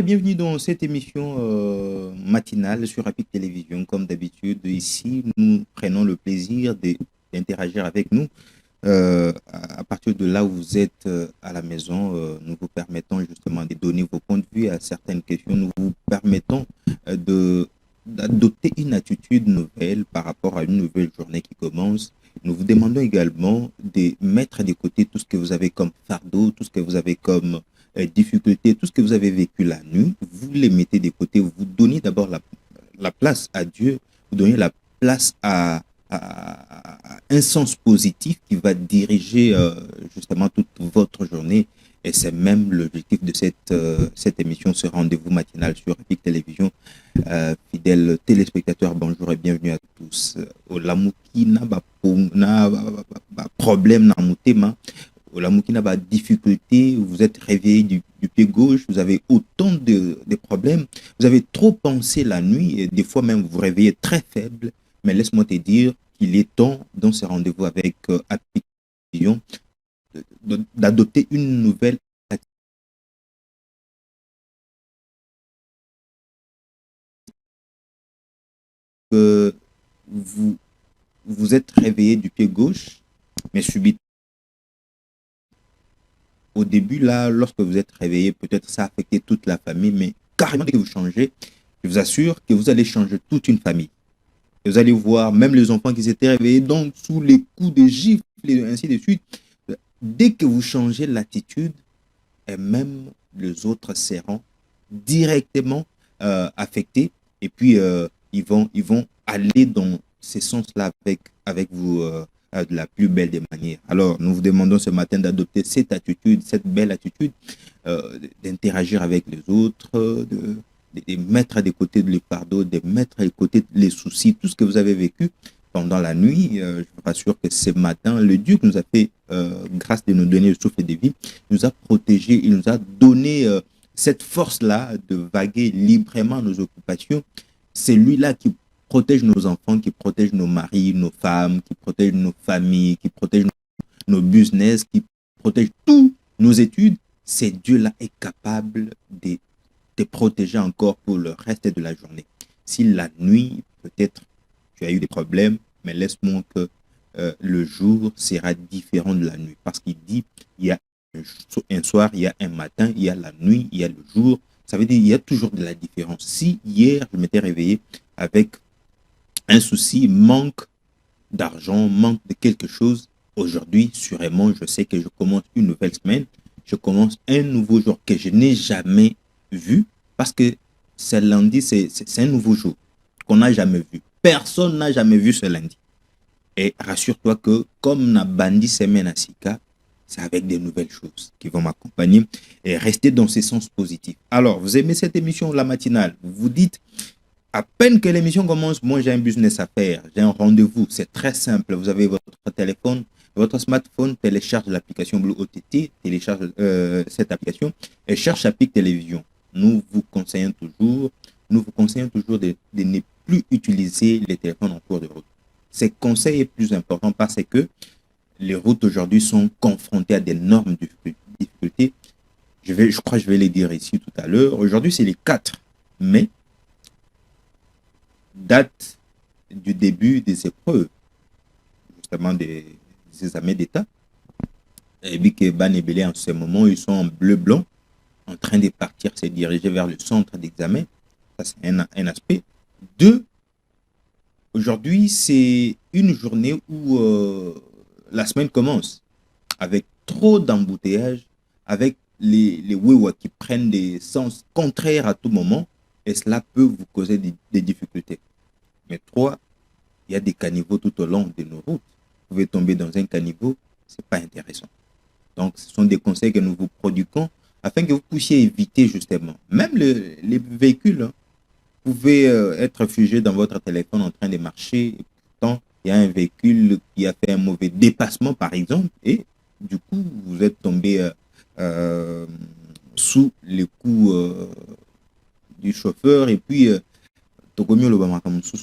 bienvenue dans cette émission matinale sur Rapid Télévision. Comme d'habitude, ici, nous prenons le plaisir d'interagir avec nous. À partir de là où vous êtes à la maison, nous vous permettons justement de donner vos points de vue à certaines questions. Nous vous permettons d'adopter une attitude nouvelle par rapport à une nouvelle journée qui commence. Nous vous demandons également de mettre de côté tout ce que vous avez comme fardeau, tout ce que vous avez comme difficultés, tout ce que vous avez vécu la nuit, vous les mettez de côté, vous donnez d'abord la place à Dieu, vous donnez la place à un sens positif qui va diriger justement toute votre journée. Et c'est même l'objectif de cette émission, ce rendez-vous matinal sur Epic Télévision. Fidèles téléspectateurs, bonjour et bienvenue à tous. Olamuki n'a pas problème dans mon thème. Olamuki n'a pas difficulté, vous êtes réveillé du pied gauche, vous avez autant de problèmes, vous avez trop pensé la nuit et des fois même vous vous réveillez très faible. Mais laisse-moi te dire qu'il est temps dans ce rendez-vous avec Application d'adopter une nouvelle attitude. Que vous vous êtes réveillé du pied gauche, mais subitement, au début, là, lorsque vous êtes réveillé, peut-être ça a affecté toute la famille, mais carrément, dès que vous changez, je vous assure que vous allez changer toute une famille. Et vous allez voir, même les enfants qui s'étaient réveillés, donc sous les coups de gifles et ainsi de suite, dès que vous changez l'attitude, et même les autres seront directement affectés et puis ils vont aller dans ce sens-là avec vous de la plus belle des manières. Alors, nous vous demandons ce matin d'adopter cette attitude, cette belle attitude, d'interagir avec les autres, de mettre de côté les fardeaux, de mettre de côté les soucis, tout ce que vous avez vécu pendant la nuit. Je vous rassure que ce matin, le Dieu qui nous a fait grâce de nous donner le souffle de vie, nous a protégés, il nous a donné cette force-là de vaguer librement nos occupations. C'est lui-là qui protège nos enfants, qui protège nos maris, nos femmes, qui protège nos familles, qui protège nos business, qui protège tous nos études. C'est Dieu-là est capable de te protéger encore pour le reste de la journée. Si la nuit, peut-être, tu as eu des problèmes, mais laisse-moi que le jour sera différent de la nuit. Parce qu'il dit, il y a un soir, il y a un matin, il y a la nuit, il y a le jour. Ça veut dire qu'il y a toujours de la différence. Si hier, je m'étais réveillé avec un souci, manque d'argent, manque de quelque chose, aujourd'hui, sûrement, je sais que je commence une nouvelle semaine, je commence un nouveau jour que je n'ai jamais vu, parce que c'est lundi, c'est un nouveau jour qu'on n'a jamais vu. Personne n'a jamais vu ce lundi. Et rassure-toi que comme na bandi semaine à Sika, c'est avec des nouvelles choses qui vont m'accompagner et rester dans ce sens positif. Alors, vous aimez cette émission, la matinale? Vous vous dites, à peine que l'émission commence, moi j'ai un business à faire, j'ai un rendez-vous. C'est très simple. Vous avez votre téléphone, votre smartphone, télécharge l'application Blue OTT, télécharge cette application et cherche Applic Télévision. Nous vous conseillons toujours de ne plus utiliser les téléphones en cours de route. Ces conseils est plus important parce que les routes aujourd'hui sont confrontées à d'énormes difficultés. Je crois que je vais les dire ici tout à l'heure. Aujourd'hui, c'est les 4 mai, date du début des épreuves, justement des examens d'État. Et puis que Banébélé, en ce moment, ils sont en bleu-blanc, en train de partir, se diriger vers le centre d'examen. Ça, c'est un aspect. Deux, aujourd'hui, c'est une journée où la semaine commence avec trop d'embouteillages, avec les Wewa qui prennent des sens contraires à tout moment, et cela peut vous causer des difficultés. Mais trois, il y a des caniveaux tout au long de nos routes. Vous pouvez tomber dans un caniveau, ce n'est pas intéressant. Donc, ce sont des conseils que nous vous prodiguons afin que vous puissiez éviter justement. Même les véhicules, hein, vous pouvez être figé dans votre téléphone en train de marcher, et pourtant, il y a un véhicule qui a fait un mauvais dépassement, par exemple, et du coup, vous êtes tombé sous les coups du chauffeur, et puis, Togomio Lobama comme sous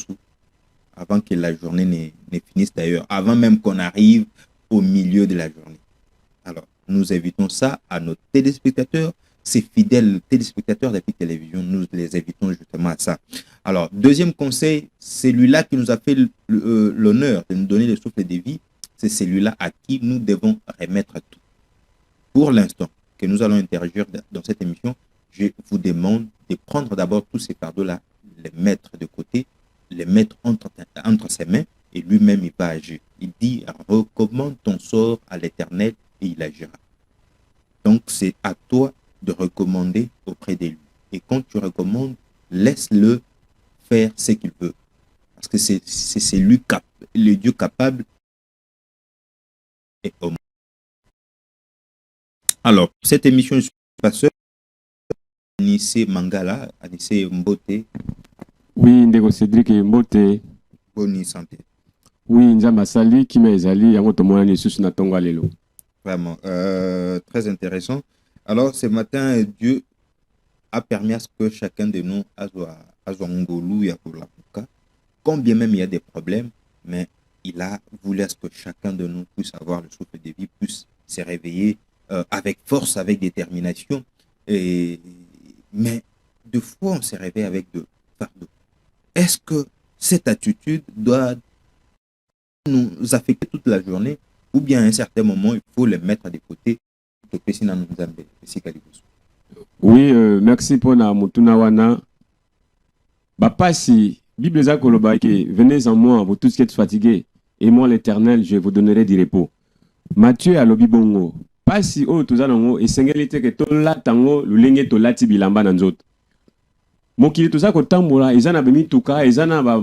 avant que la journée ne finisse d'ailleurs, avant même qu'on arrive au milieu de la journée. Alors, nous invitons ça à nos téléspectateurs ces fidèles téléspectateurs d'Epic Télévision, nous les invitons justement à ça. Alors, deuxième conseil, celui-là qui nous a fait l'honneur de nous donner le souffle de vie, c'est celui-là à qui nous devons remettre tout. Pour l'instant que nous allons interagir dans cette émission, je vous demande de prendre d'abord tous ces fardeaux-là, les mettre de côté, les mettre entre ses mains, et lui-même, il va agir. Il dit, recommande ton sort à l'Éternel et il agira. Donc, c'est à toi de recommander auprès de lui. Et quand tu recommandes, laisse-le faire ce qu'il veut. Parce que c'est lui, le Dieu capable et homme. Alors, cette émission, je suis pasteur Anissé Mangala, Anissé Mbote. Oui, Ndeko Cédric Mbote. Bonne santé. Oui, Nzamba Sali, Kima Ezali, Yango Tomona Nesus Natonga Lelo. Vraiment, très intéressant. Alors, ce matin, Dieu a permis à ce que chacun de nous a Ngolu et pour la Pouka, combien même il y a des problèmes, mais il a voulu à ce que chacun de nous puisse avoir le souffle de vie, puisse se réveiller avec force, avec détermination. Mais de fois, on se réveille avec de fardeau. Est-ce que cette attitude doit nous affecter toute la journée ou bien à un certain moment, il faut les mettre de côté? Oui, merci pour la Mutunawana. Bapasi, Bible Zakoloba, venez en moi, vous tous qui êtes fatigués, et moi l'Éternel, je vous donnerai du repos. Matthieu à l'obibongo. Pasi o tuzanango et sengelite que tola tango lulenge tolati bilamba nanzot. Mokili toza ko tambola ezana ba mituka ezana ba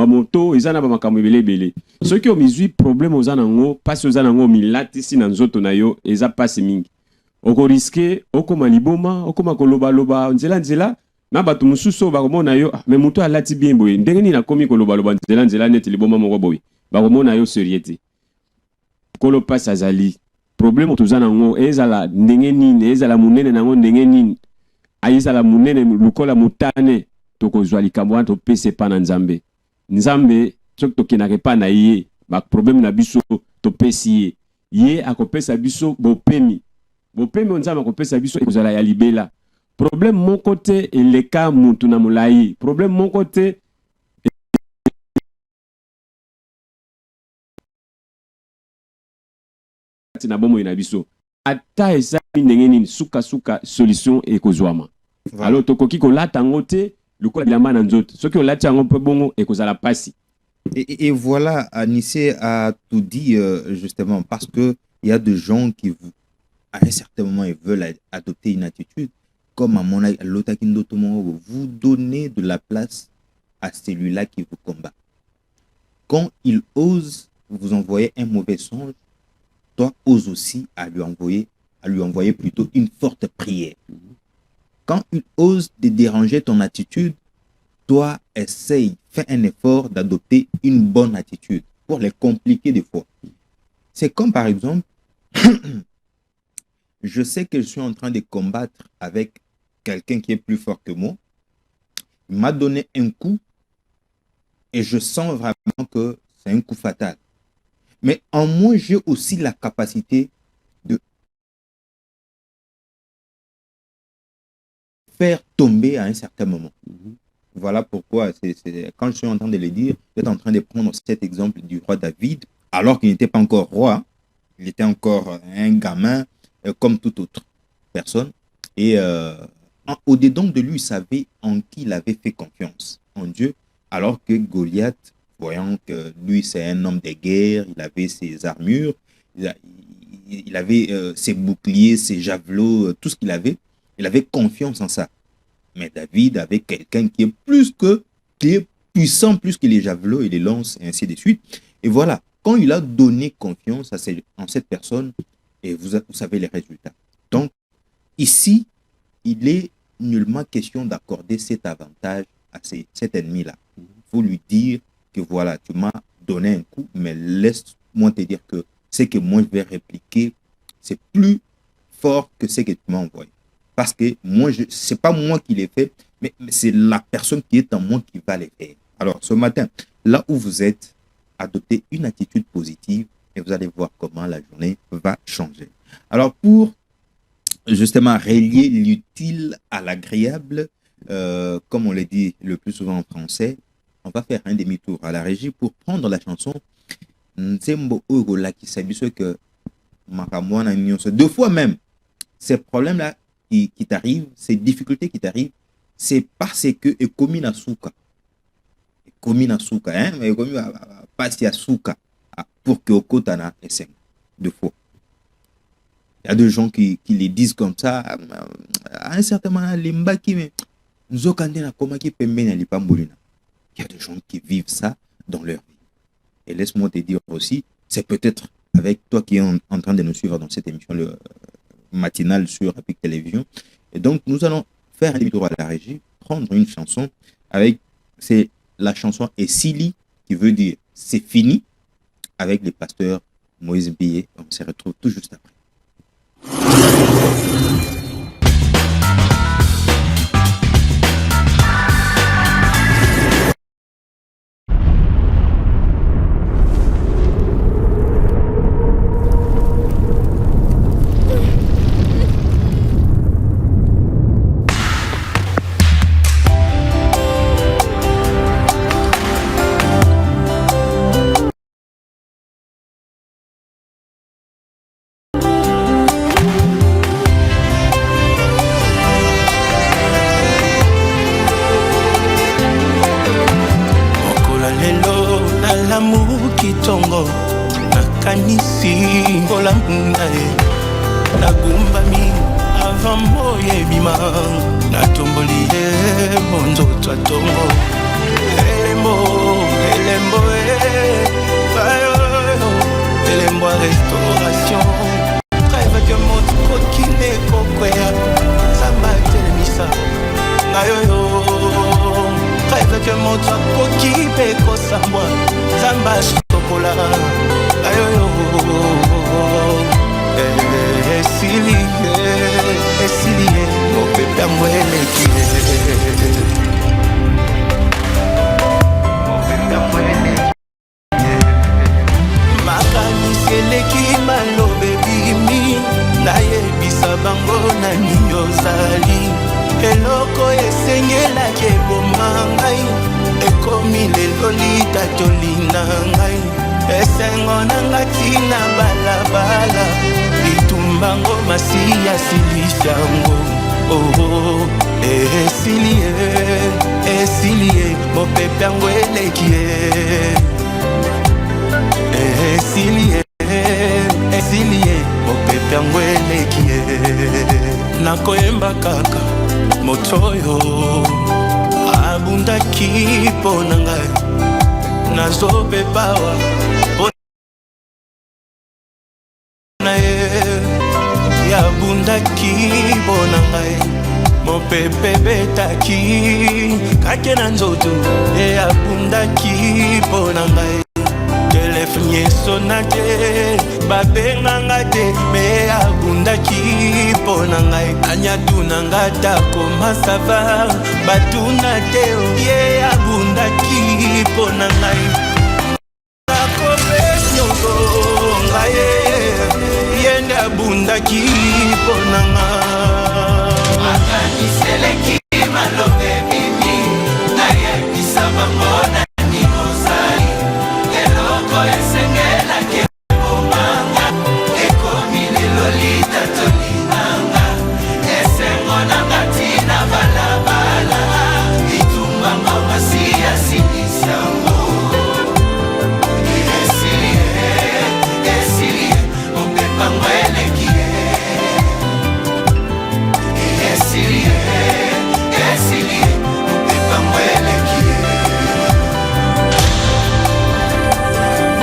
moto ezana ba makambo belebele. Ceux qui ont mis problème aux anango pasi aux anango milati si nanzoto na yo eza pasi mingi. Oko risquer oko maliboma oko makoloba loba nzela na batu mususu ba komona yo mais moto alati bien boye ndenge ni na komi koloba loba nzela net liboma moko boye ba komona yo seriété. Kolo pasi azali problème tozana ngo ezala ndenge nini ezala munene nango ndenge nini ayizala munene lukola mutane tokozwa likambo to pese pa na nzambe sok tokenake pa na ye ba problème na biso to pesi ye akopesa biso bopemi nzambe akopesa biso ekozala ya libela problème mon côté eleka mutu na mulai problème mon côté na bomo ina biso ata eza ndenge nini suka solution ekozwama. Alors tokoki kolata ngo te lukola bilamba na nzoto soki olati yango pe bongo ekozala pasi. Et voilà, Anissé a tout dit justement parce que il y a des gens qui à un certain moment ils veulent adopter une attitude comme à mon vous donnez de la place à celui-là qui vous combat. Quand il ose vous envoyer un mauvais songe, toi ose aussi à lui envoyer plutôt une forte prière. Quand il ose de déranger ton attitude, toi essaye, fais un effort d'adopter une bonne attitude pour les compliquer des fois. C'est comme par exemple, je sais que je suis en train de combattre avec quelqu'un qui est plus fort que moi. Il m'a donné un coup et je sens vraiment que c'est un coup fatal. Mais en moi, j'ai aussi la capacité de faire tomber à un certain moment. Voilà pourquoi, quand je suis en train de le dire, je suis en train de prendre cet exemple du roi David, alors qu'il n'était pas encore roi, il était encore un gamin, comme toute autre personne. Et au-dedans de lui, il savait en qui il avait fait confiance, en Dieu, alors que Goliath, voyant que lui, c'est un homme de guerre, il avait ses armures, il avait ses boucliers, ses javelots, tout ce qu'il avait, il avait confiance en ça. Mais David avait quelqu'un qui est puissant plus que les javelots et les lances, et ainsi de suite. Et voilà, quand il a donné confiance en cette personne, et vous savez les résultats. Donc, ici, il est nullement question d'accorder cet avantage à cet ennemi-là. Il faut lui dire que voilà, tu m'as donné un coup, mais laisse-moi te dire que ce que moi je vais répliquer, c'est plus fort que ce que tu m'as envoyé. Parce que moi, ce n'est pas moi qui l'ai fait, mais c'est la personne qui est en moi qui va les faire. Alors, ce matin, là où vous êtes, adoptez une attitude positive et vous allez voir comment la journée va changer. Alors, pour justement relier l'utile à l'agréable, comme on le dit le plus souvent en français. On va faire un demi-tour à la régie pour prendre la chanson Nzembo Ogola qui s'habille que Makamwana Nyonso. Deux fois même, ces problèmes-là qui t'arrivent, ces difficultés qui t'arrivent, c'est parce que Ekomina Souka. Ekomina Souka, hein, mais Ekomina Passia Souka pour que Okotana essaie. Deux fois. Il y a des gens qui les disent comme ça, à un certain moment, les mbaki, mais nous avons quand même comment qui peut mener les pambolina. Il y a des gens qui vivent ça dans leur vie. Et laisse-moi te dire aussi, c'est peut-être avec toi qui es en train de nous suivre dans cette émission matinale sur Epic Télévision. Et donc, nous allons faire un demi-tour à la régie, prendre une chanson c'est la chanson Essili, qui veut dire c'est fini, avec les pasteurs Moïse Billet. On se retrouve tout juste après. nakoyemba kaka motoyo abundaki mpo na ngai nazobebawa na ye yabundaki mpo na ngai mopepe betaki kake na nzoto yabundaki mpo na ngai telefone esonaki babenganga te me abundaki mpo na ngai anyadunanga takoma sava batuna te ye abundaki mpo na ngai nakopesnyongo ngai yende abundaki mpo na ngai akaniseleki malobe bimi nayebisa bango na ninozali eloko esengela ke bomanga ekomi lelolita tolinanga esengo nanga tina balabala itumbango masiya simisango esilie mopepango elekie esilie mopepango elekie.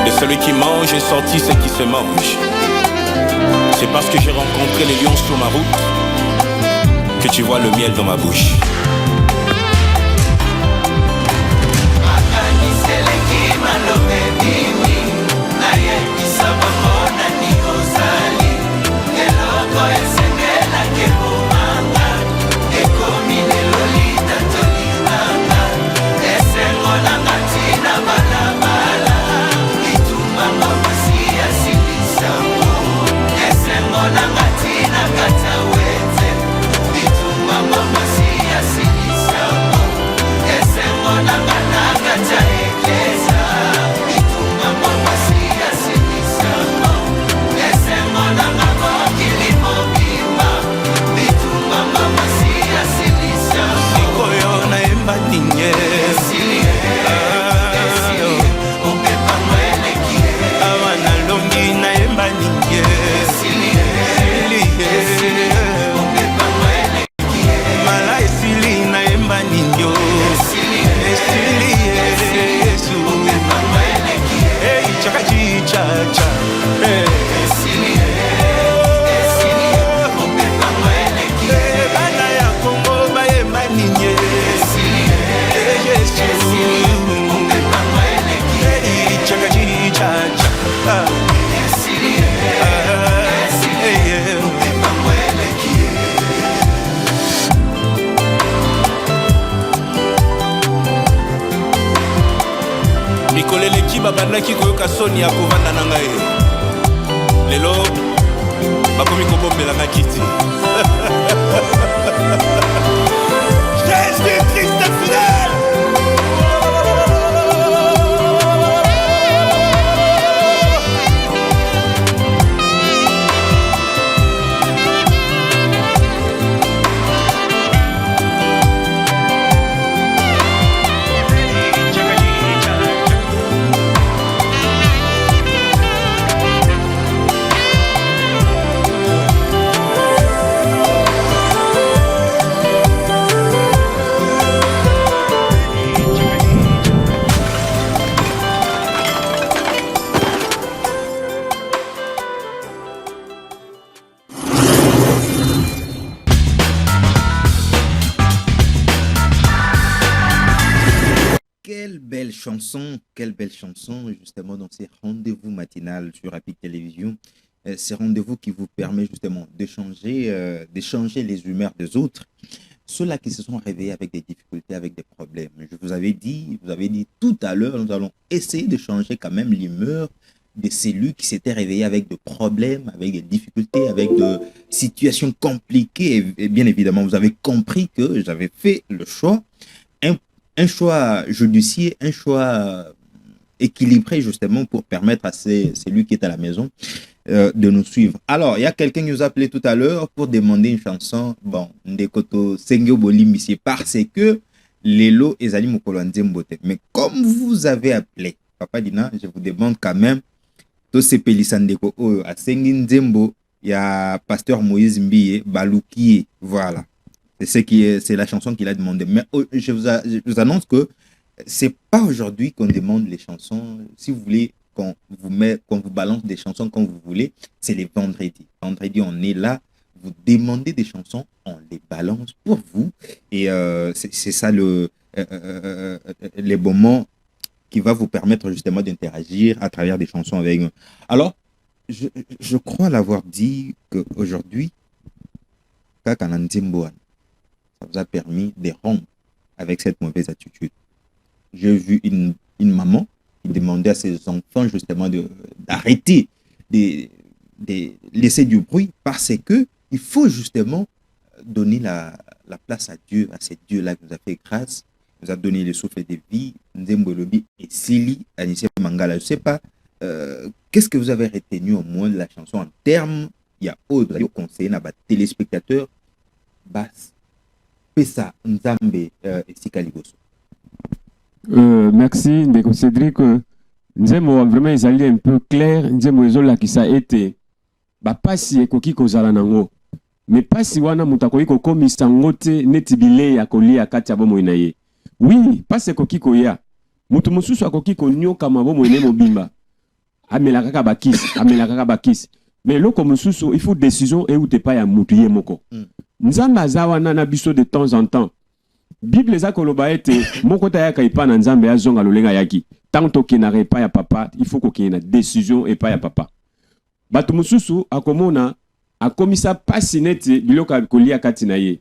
De celui qui mange est sorti ce qui se mange. C'est parce que j'ai rencontré les lions sur ma route que tu vois le miel dans ma bouche. Esengo nanga tina katawe babandaki koyoka soni ya kovanda na ngai lelo bakomi kobombelanga kiti Jésus-Christ fidèle. Quelle belle chanson, justement, dans ces rendez-vous matinales sur Rapid Télévision. Ces rendez-vous qui vous permettent justement d'échanger les humeurs des autres. Ceux-là qui se sont réveillés avec des difficultés, avec des problèmes. Je vous avais dit tout à l'heure, nous allons essayer de changer quand même l'humeur de celui qui s'était réveillé avec des problèmes, avec des difficultés, avec des situations compliquées. Et bien évidemment, vous avez compris que j'avais fait le choix. Un choix judicieux, un choix équilibré justement pour permettre à celui qui est à la maison de nous suivre. Alors, il y a quelqu'un qui nous a appelé tout à l'heure pour demander une chanson. Bon, Ndekoto Sengyo Bolimisi, parce que Lelo Ezali Mokolo Nzembote. Mais comme vous avez appelé, Papa Dina, je vous demande quand même, to sepelisa ndeko oyo a Sengi Nzembo, il y a Pasteur Moïse Mbiye, Baloukiye, voilà. C'est la chanson qu'il a demandé. Mais je vous annonce que c'est pas aujourd'hui qu'on demande les chansons. Si vous voulez qu'on vous balance des chansons quand vous voulez, c'est les vendredis. Vendredi, on est là, vous demandez des chansons, on les balance pour vous. Et c'est ça les moments qui va vous permettre justement d'interagir à travers des chansons avec nous. Alors, je crois l'avoir dit qu'aujourd'hui, Kakananzimboan, ça vous a permis de rompre avec cette mauvaise attitude. J'ai vu une maman qui demandait à ses enfants justement d'arrêter de laisser du bruit parce que il faut justement donner la place à Dieu, à ce Dieu-là qui nous a fait grâce, nous a donné le souffle de vie, Nzembolobi et Sili, Anissé Mangala. Je ne sais pas, qu'est-ce que vous avez retenu au moins de la chanson en termes, il y a autre conseil, à téléspectateurs, basse. Ça, Nzambe Esika Liboso. Merci, Ndeko Cédric. Nzembo vraiment ezali un peu clair. Nzembo ezola qui ça été. Ba pasi ekoki kozala nango. Mais pasi wana mutakoki kokomisa ngote netibile ya kolia kati ya bomo inaye. Oui, pasi ekoki koya. Mutu mususu akoki konyoka mabomo ine mobimba. Amela kaka bakisi. Mais loko mususu il faut décision et ou te pa ya mutu ye moko. Nzambe azawa na biso de temps en temps. Bible eza koloba ete moko ta yaka ipa na nzambe azonga lolenga yaki. Tant to kinare pa ya papa, il faut ko kina décision et pa ya papa. Batu mususu akomona akomisa pasi neti biloka kolia kati na ye.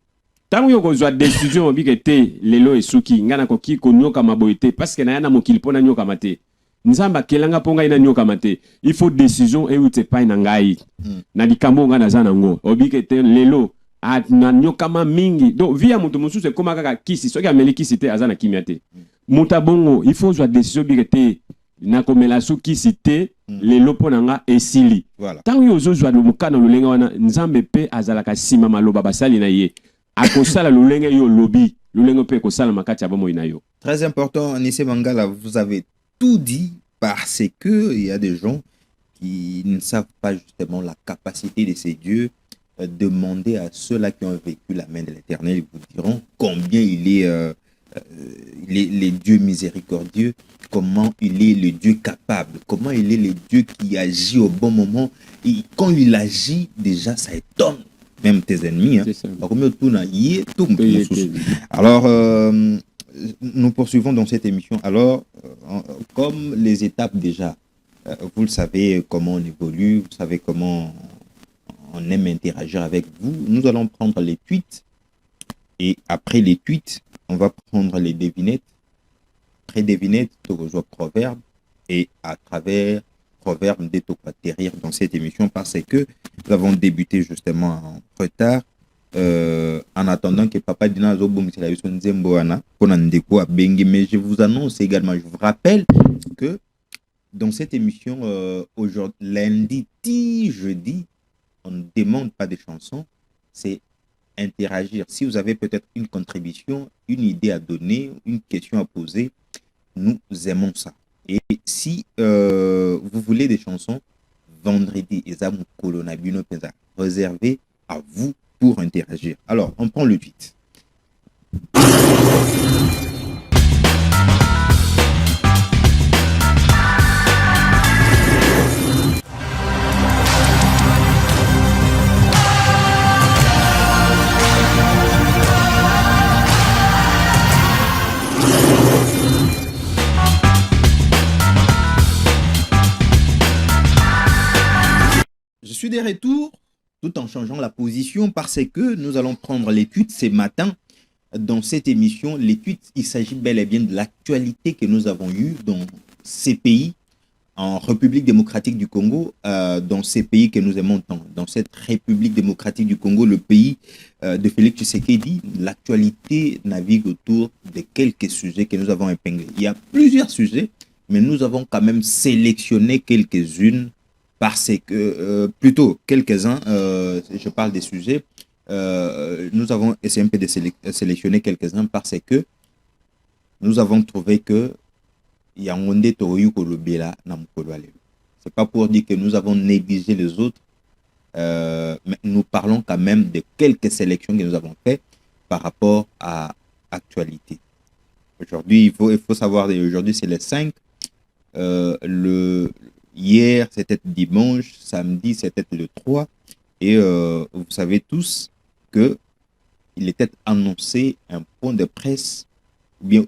Tango yo kozwa décision bikete lelo esuki ngana koki konyoka maboite parce que na yana mokili pona nyoka mate. Nzamba kelanga ponga ina nyoka mate. Il faut décision et ute pa ina ngai. Na likambo ngana za nango. Obikete lelo na nyokama mingi. Donc via mutu mususu koma kaka kisi soki ameli kisi te azana kimia te. Muta bongo il faut joa décision bikete na komela su kisi te lelo pona nga esili. Voilà. Tango yo joa lo mukana lulenga wana nzambe pe azalaka sima maloba basali na ye. Akosala lulenga yo lobi, lulenga pe kosala makati ya bomo ina yo. Très important, Anissé Mangala, vous avez tout dit parce que il y a des gens qui ne savent pas justement la capacité de ces dieux. Demandez à ceux-là qui ont vécu la main de l'Éternel, ils vous diront combien il est le Dieu miséricordieux, comment il est le Dieu capable, comment il est le Dieu qui agit au bon moment. Et quand il agit, déjà, ça étonne même tes ennemis. Hein. Alors, nous poursuivons dans cette émission. Alors, comme les étapes déjà, vous le savez comment on évolue, vous savez comment on aime interagir avec vous. Nous allons prendre les tweets et après les tweets, on va prendre les devinettes. Après devinettes, tu rejoins proverbe. et à travers Proverbe de Tokwaterir dans cette émission parce que nous avons débuté justement en retard. En attendant que Papa Dina mais je vous annonce également, je vous rappelle que dans cette émission, aujourd'hui, lundi, jeudi, on ne demande pas des chansons, c'est interagir. Si vous avez peut-être une contribution, une idée à donner, une question à poser, nous aimons ça. Et si vous voulez des chansons, vendredi, réservé à vous pour interagir. Alors, on prend le tweet. Je suis de retour tout en changeant la position parce que nous allons prendre l'étude ce matin dans cette émission. L'étude, il s'agit bel et bien de l'actualité que nous avons eue dans ces pays, en République démocratique du Congo, dans ces pays que nous aimons tant. Dans cette République démocratique du Congo, le pays de Félix Tshisekedi, l'actualité navigue autour de quelques sujets que nous avons épinglés. Il y a plusieurs sujets, mais nous avons quand même sélectionné quelques-unes parce que, plutôt quelques-uns, je parle des sujets, nous avons essayé un peu de sélectionner quelques-uns parce que nous avons trouvé que Yangonde Toyu Kolobela Namkolwale. C'est pas pour dire que nous avons négligé les autres, mais nous parlons quand même de quelques sélections que nous avons faites par rapport à l'actualité. Aujourd'hui, il faut savoir, aujourd'hui c'est le 5, hier, c'était dimanche, samedi, c'était le 3. Et vous savez tous qu'il était annoncé un point de presse, ou bien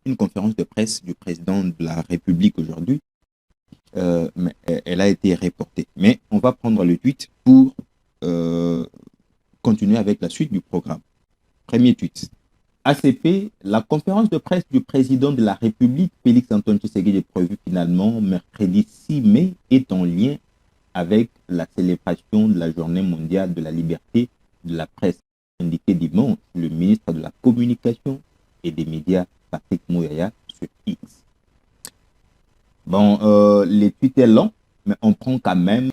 une conférence de presse du président de la République aujourd'hui. Mais elle a été reportée. Mais on va prendre le tweet pour continuer avec la suite du programme. Premier tweet. ACP, la conférence de presse du président de la République, Félix Antoine Tshisekedi, est prévue finalement mercredi 6 mai, est en lien avec la célébration de la Journée mondiale de la liberté de la presse. Indiqué dimanche le ministre de la Communication et des médias, Patrick Mouyaya, sur X. Bon, les tweets est long, mais on prend quand même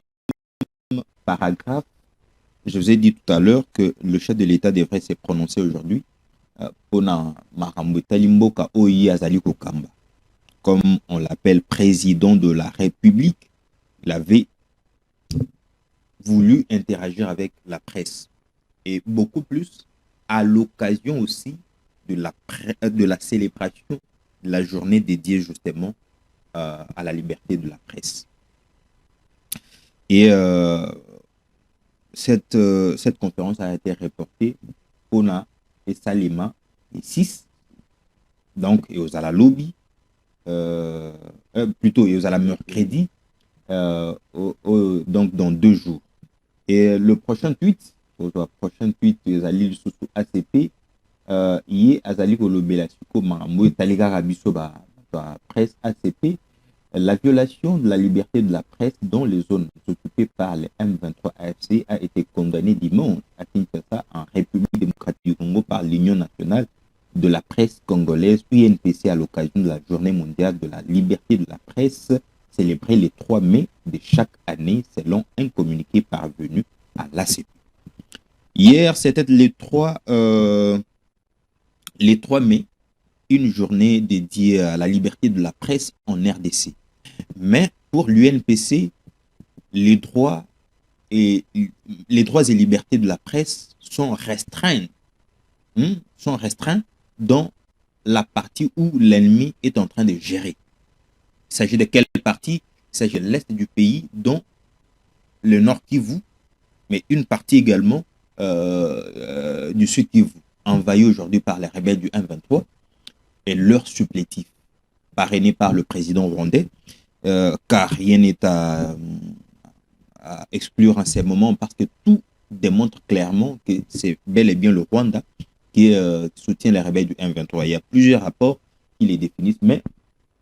paragraphe. Je vous ai dit tout à l'heure que le chef de l'État devrait se prononcer aujourd'hui. Comme on l'appelle président de la République, il avait voulu interagir avec la presse et beaucoup plus à l'occasion aussi de la célébration de la journée dédiée justement à la liberté de la presse. Et cette conférence a été reportée Pona et Salima et 6, donc et aux à la lobby, plutôt et aux à la mercredi, donc dans 2 jours. Et le prochain tweet, Azali sous ACP, y Azali Kolobela Suko Marambo Taliga Rabiso presse ACP, la violation de la liberté de la presse dans les zones occupées par les M23 AFC a été condamnée dimanche à Kinshasa en République démocratique du Congo par l'Union nationale de la presse congolaise, UNPC, à l'occasion de la Journée mondiale de la liberté de la presse, célébrée le 3 mai de chaque année, selon un communiqué parvenu à l'ACP. Hier, c'était le 3 mai, une journée dédiée à la liberté de la presse en RDC. Mais pour l'UNPC, les droits et libertés de la presse sont restreints dans la partie où l'ennemi est en train de gérer. Il s'agit de quelle partie? Il s'agit de l'est du pays, dont le nord Kivu, mais une partie également du sud Kivu, envahi aujourd'hui par les rebelles du M23 et leurs supplétifs, parrainés par le président rwandais, car rien n'est à exclure en ces moments, parce que tout démontre clairement que c'est bel et bien le Rwanda qui soutient les rebelles du M23. Il y a plusieurs rapports qui les définissent, mais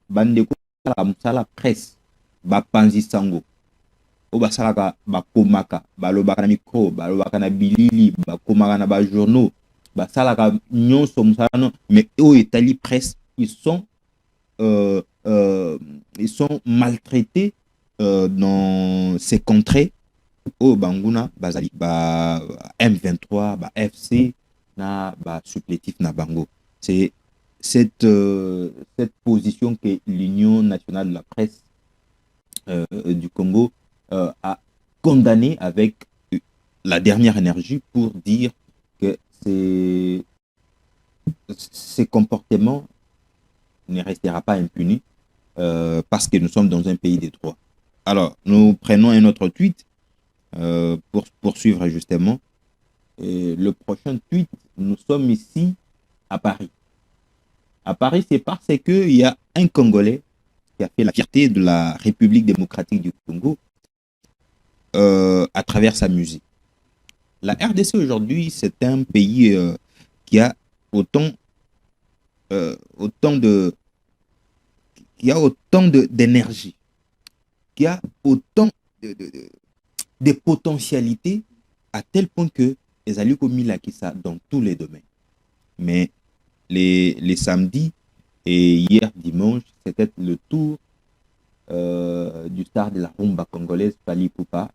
Bandeko la presse, Bapanzi Sango, o basalaka bakomaka, balobaka na micro, balobaka na bilili, bakomaka na ba journaux, basalaka nyonso musala, mais au Italie presse, ils sont maltraités dans ces contrées au Banguna, Bazali, ba M23, ba FC, na ba supplétif na Bango. C'est cette position que l'Union nationale de la presse du Congo a condamné avec la dernière énergie pour dire que ces comportements ne restera pas impuni parce que nous sommes dans un pays des droits. Alors, nous prenons un autre tweet pour poursuivre justement. Le prochain tweet, nous sommes ici à Paris. À Paris, c'est parce qu'il y a un Congolais qui a fait la fierté de la République démocratique du Congo à travers sa musique. La RDC aujourd'hui, c'est un pays qui a autant d'énergie, qui a autant de potentialités à tel point que les alliés commis la qui ça dans tous les domaines. Mais les samedis et hier dimanche, c'était le tour du star de la rumba congolaise, Fally Ipupa.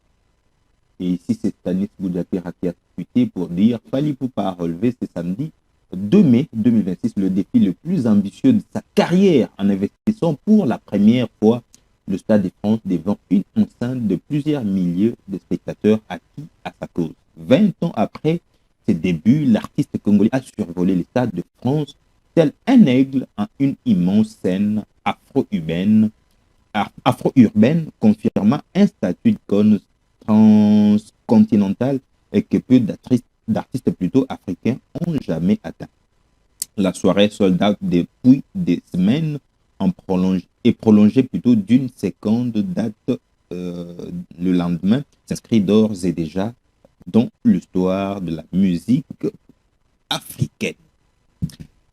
Et ici, c'est Stanis Boudjakera qui a tweeté pour dire Fally Ipupa a relevé ce samedi 2 mai 2026 le défi le plus ambitieux de sa carrière en investissant pour la première fois le Stade de France devant une enceinte de plusieurs milliers de spectateurs acquis à sa cause. 20 ans après ses débuts, l'artiste congolais a survolé le Stade de France tel un aigle en une immense scène afro-urbaine, confirmant un statut d'icône transcontinental et que peu d'artistes plutôt africains ont jamais atteint. La soirée sold out depuis des semaines est prolongée plutôt d'une seconde date le lendemain, s'inscrit d'ores et déjà dans l'histoire de la musique africaine.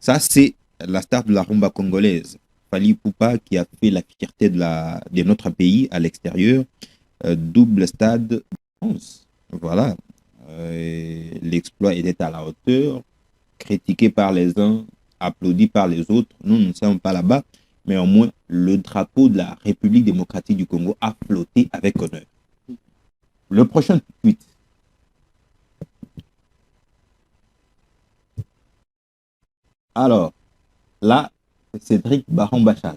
Ça, c'est la star de la rumba congolaise, Fally Ipupa, qui a fait la fierté de notre pays à l'extérieur. Double Stade de France. Voilà. L'exploit était à la hauteur, critiqué par les uns, applaudi par les autres. Nous ne sommes pas là-bas, mais au moins le drapeau de la République démocratique du Congo a flotté avec honneur. Le prochain tweet. Alors, là, Cédric Baron-Bachala.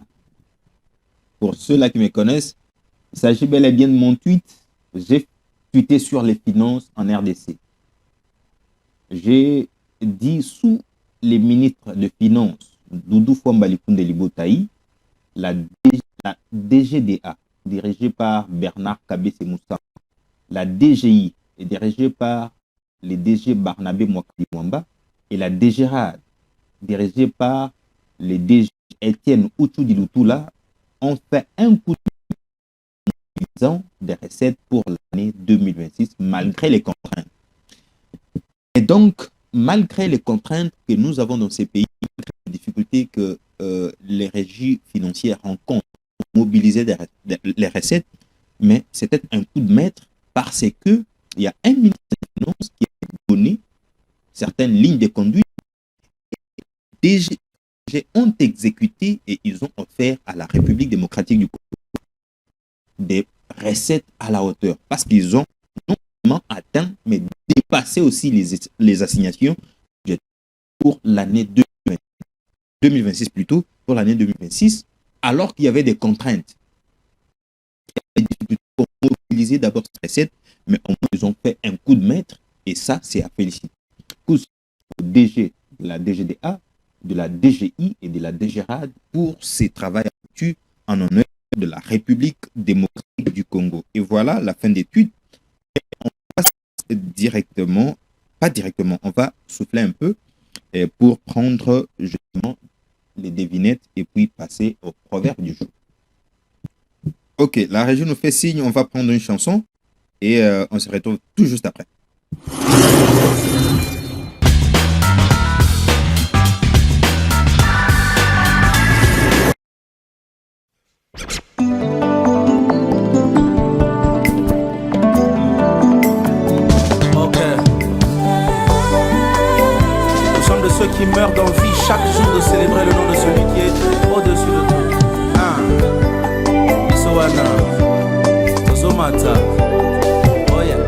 Pour ceux-là qui me connaissent, il s'agit bel et bien de mon tweet. J'ai tweeté sur les finances en RDC. J'ai dit sous les ministres de finances, Doudou Fouambali Libotaï, la DGDA, dirigée par Bernard Kabese Moussa, la DGI est dirigée par les DG Barnabé Mwakali Mwamba, et la DGRAD, dirigée par les DG Étienne Ouchoudi Lutula, ont fait un coup des recettes pour l'année 2026 malgré les contraintes. Et donc, malgré les contraintes que nous avons dans ces pays, les difficultés que les régies financières rencontrent pour mobiliser les recettes, mais c'était un coup de maître parce qu'il y a un ministère des Finances qui a donné certaines lignes de conduite. Les DG ont exécuté et ils ont offert à la République démocratique du Congo des recettes à la hauteur parce qu'ils ont non seulement atteint mais dépassé aussi les assignations pour l'année 2026 plutôt, pour l'année 2026, alors qu'il y avait des contraintes. Il y avait des difficultés pour mobiliser d'abord ces recettes, mais au moins ils ont fait un coup de maître et ça c'est à féliciter. Au DG de la DGDA, de la DGI et de la DGRAD pour ces travaux actus en honneur de la République démocratique du Congo. Et voilà la fin des tweets. On passe directement, pas directement, on va souffler un peu pour prendre justement les devinettes et puis passer au proverbe du jour. Ok, la régie nous fait signe, on va prendre une chanson et on se retrouve tout juste après. ceux qui meurent d'envie chaque jour de célébrer le nom de celui qui est au-dessus de tout. Soana, Somata, oh yeah.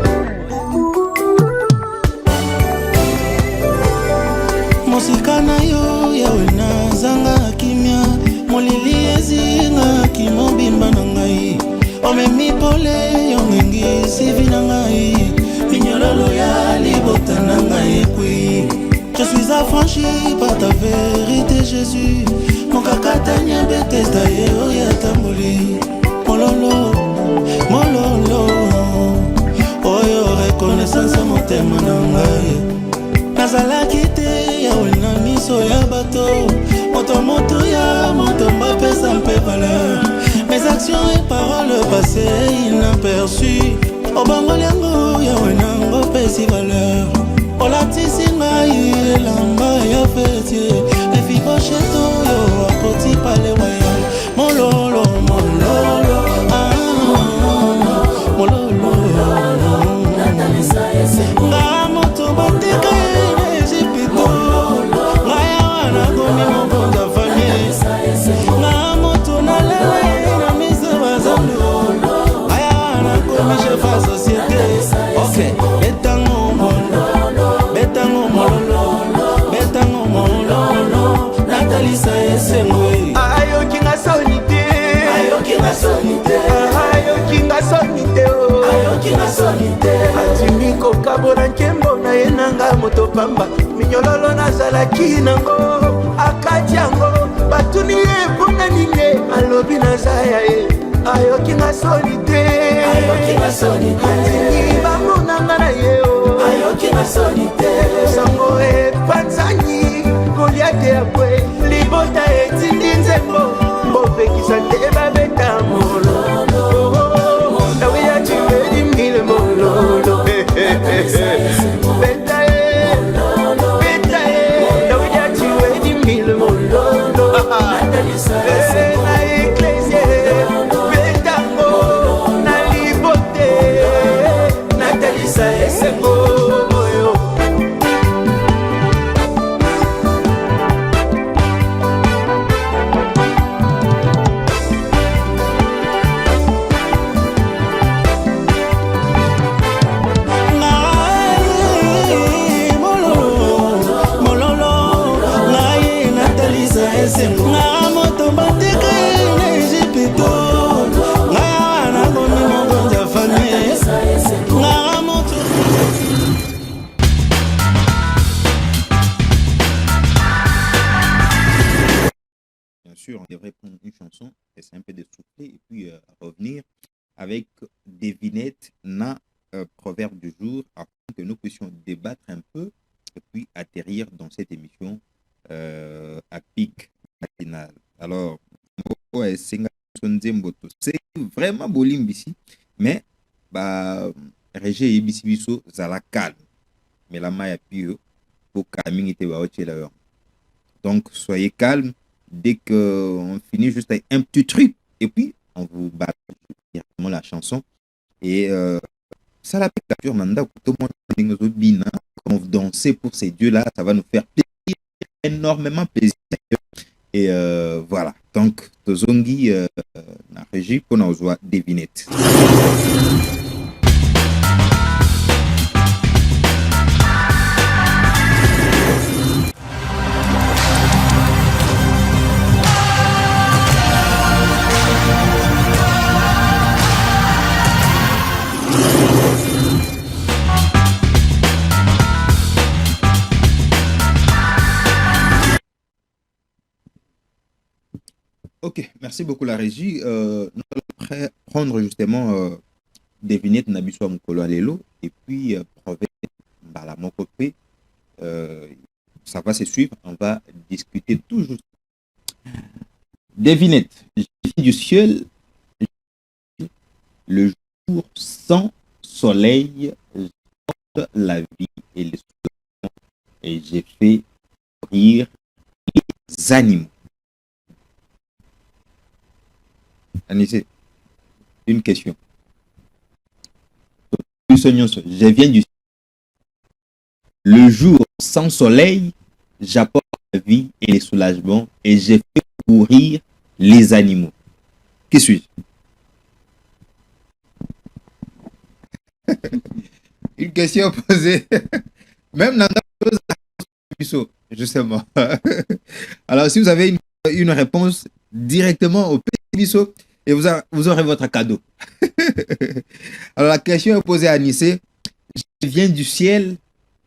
Mosika na yo yawe na zanga kimia, molili ezinga kimobimba na ngai, omemi pole yongengi sivi na ngai, minyololo ya libota na ngai ekwi. Je suis affranchi par ta vérité Jésus, mon kakatanya Bethesda yeo ya tamboli. Mololo, mololo, oyo reconnaissance motema na ngai. Nazalaki te yawe na miso ya bato, moto ya moto mbapesa mpe valeur. Mes actions et paroles passées inaperçues, obongoli yango yawe nango pesi valeur. Olatisi ngai elamba ya feti, efibosheto yo akoti pale waya. Mololo, mololo, mololo, nga moto batika na Ejipito, nga yawa na komi mokonza famille, nga moto na lele na mise bazalo, nga yawa na komi chef a société. Ok, betango mololo, betango mololo, betango mololo, natalisa esengwe. Ayoki nga soni te, ayoki nga soni te, ayoki nga soni te, ayoki nga soni te. Atimi kokabona nkembo na ye nanga moto pamba, minyololo nazalaki nango, akati yango batuni ye mpona nini, alobi nazaya ye. Ayoki nga soni te, ayoki nga soni te. Atimi bamonanga na ye o, ayoki nga soni te. Sango epanzani Goliate akwe, libota etindi nzembo, mbopekisa te babeta mololo. Nawe ya tuwe di mille mololo. Beta e, nawe ya tuwe di mille mololo. Na eklesie, betango, na libote, natalisa esengo. Nga moto batika na Ejipito, nga yawa na komi mokonza famille, nga moto. Bien sûr, on devrait prendre une chanson, essayer un peu de souffler et puis revenir avec devinette na proverbe du jour afin que nous puissions débattre un peu et puis atterrir dans cette émission à pic matinal. Alors, c'est vraiment bolim ici, mais bah, Régé et Bissibiso, ça la calme. Mais la maille à pire, pour calmer, était là. Donc, soyez calme. Dès qu'on finit juste avec un petit truc, et puis on vous balance directement la chanson. Et ça la picture, manda, tout le monde bien, quand vous dansez pour ces dieux-là, ça va nous faire plaisir, énormément plaisir. Et voilà. Donc, Tozongi, na régie, pour nous voir devinette. Ok, merci beaucoup la régie. Nous allons prendre justement des vignettes Nabiswa Mukolo Alelo et puis proverbe Mbala Mokope. Ça va se suivre, on va discuter toujours. Des vignettes. Du ciel, le jour sans soleil, la vie et le soleil. Et j'ai fait rire les animaux. Anissé, une question. Je viens du le jour sans soleil, j'apporte la vie et les soulagements et j'ai fait courir les animaux. Qui suis-je? Une question posée. Même dans Bisso, justement. Alors, si vous avez une réponse directement au Bisso, et vous aurez votre cadeau. Alors, la question est posée à Nissé. Je viens du ciel,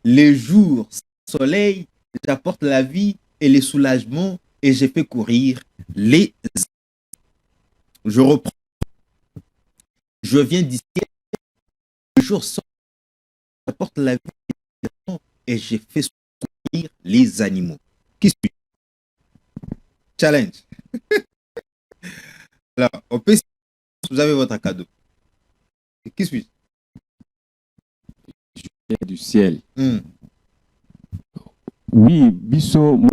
les jours sans soleil, j'apporte la vie et les soulagements, et j'ai fait courir les... Je reprends. Je viens du ciel, les jours sans soleil, j'apporte la vie et j'ai fait courir les animaux. Qui suis-je? Challenge. Alors, au PC, vous avez votre cadeau. Qui suis-je? Je viens du ciel. Hmm. Oui, Bisso, moi.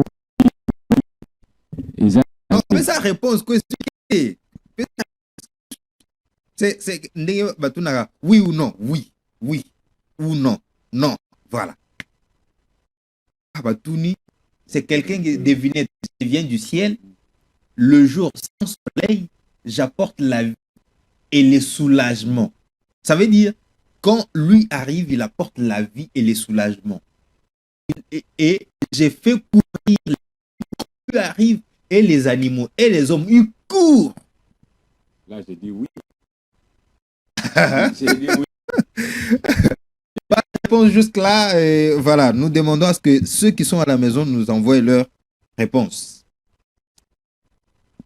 Non, mais sa réponse, c'est oui ou non, oui, oui, ou non, non, voilà. Batouni, c'est quelqu'un qui devinait, qui vient du ciel, le jour sans soleil, j'apporte la vie et les soulagements. Ça veut dire, quand lui arrive, il apporte la vie et les soulagements. Et j'ai fait courir, lui arrive, et les animaux, et les hommes, ils courent. Là, j'ai dit oui. J'ai dit oui. Pas de réponse jusque-là. Et voilà, nous demandons à ce que ceux qui sont à la maison nous envoient leur réponse.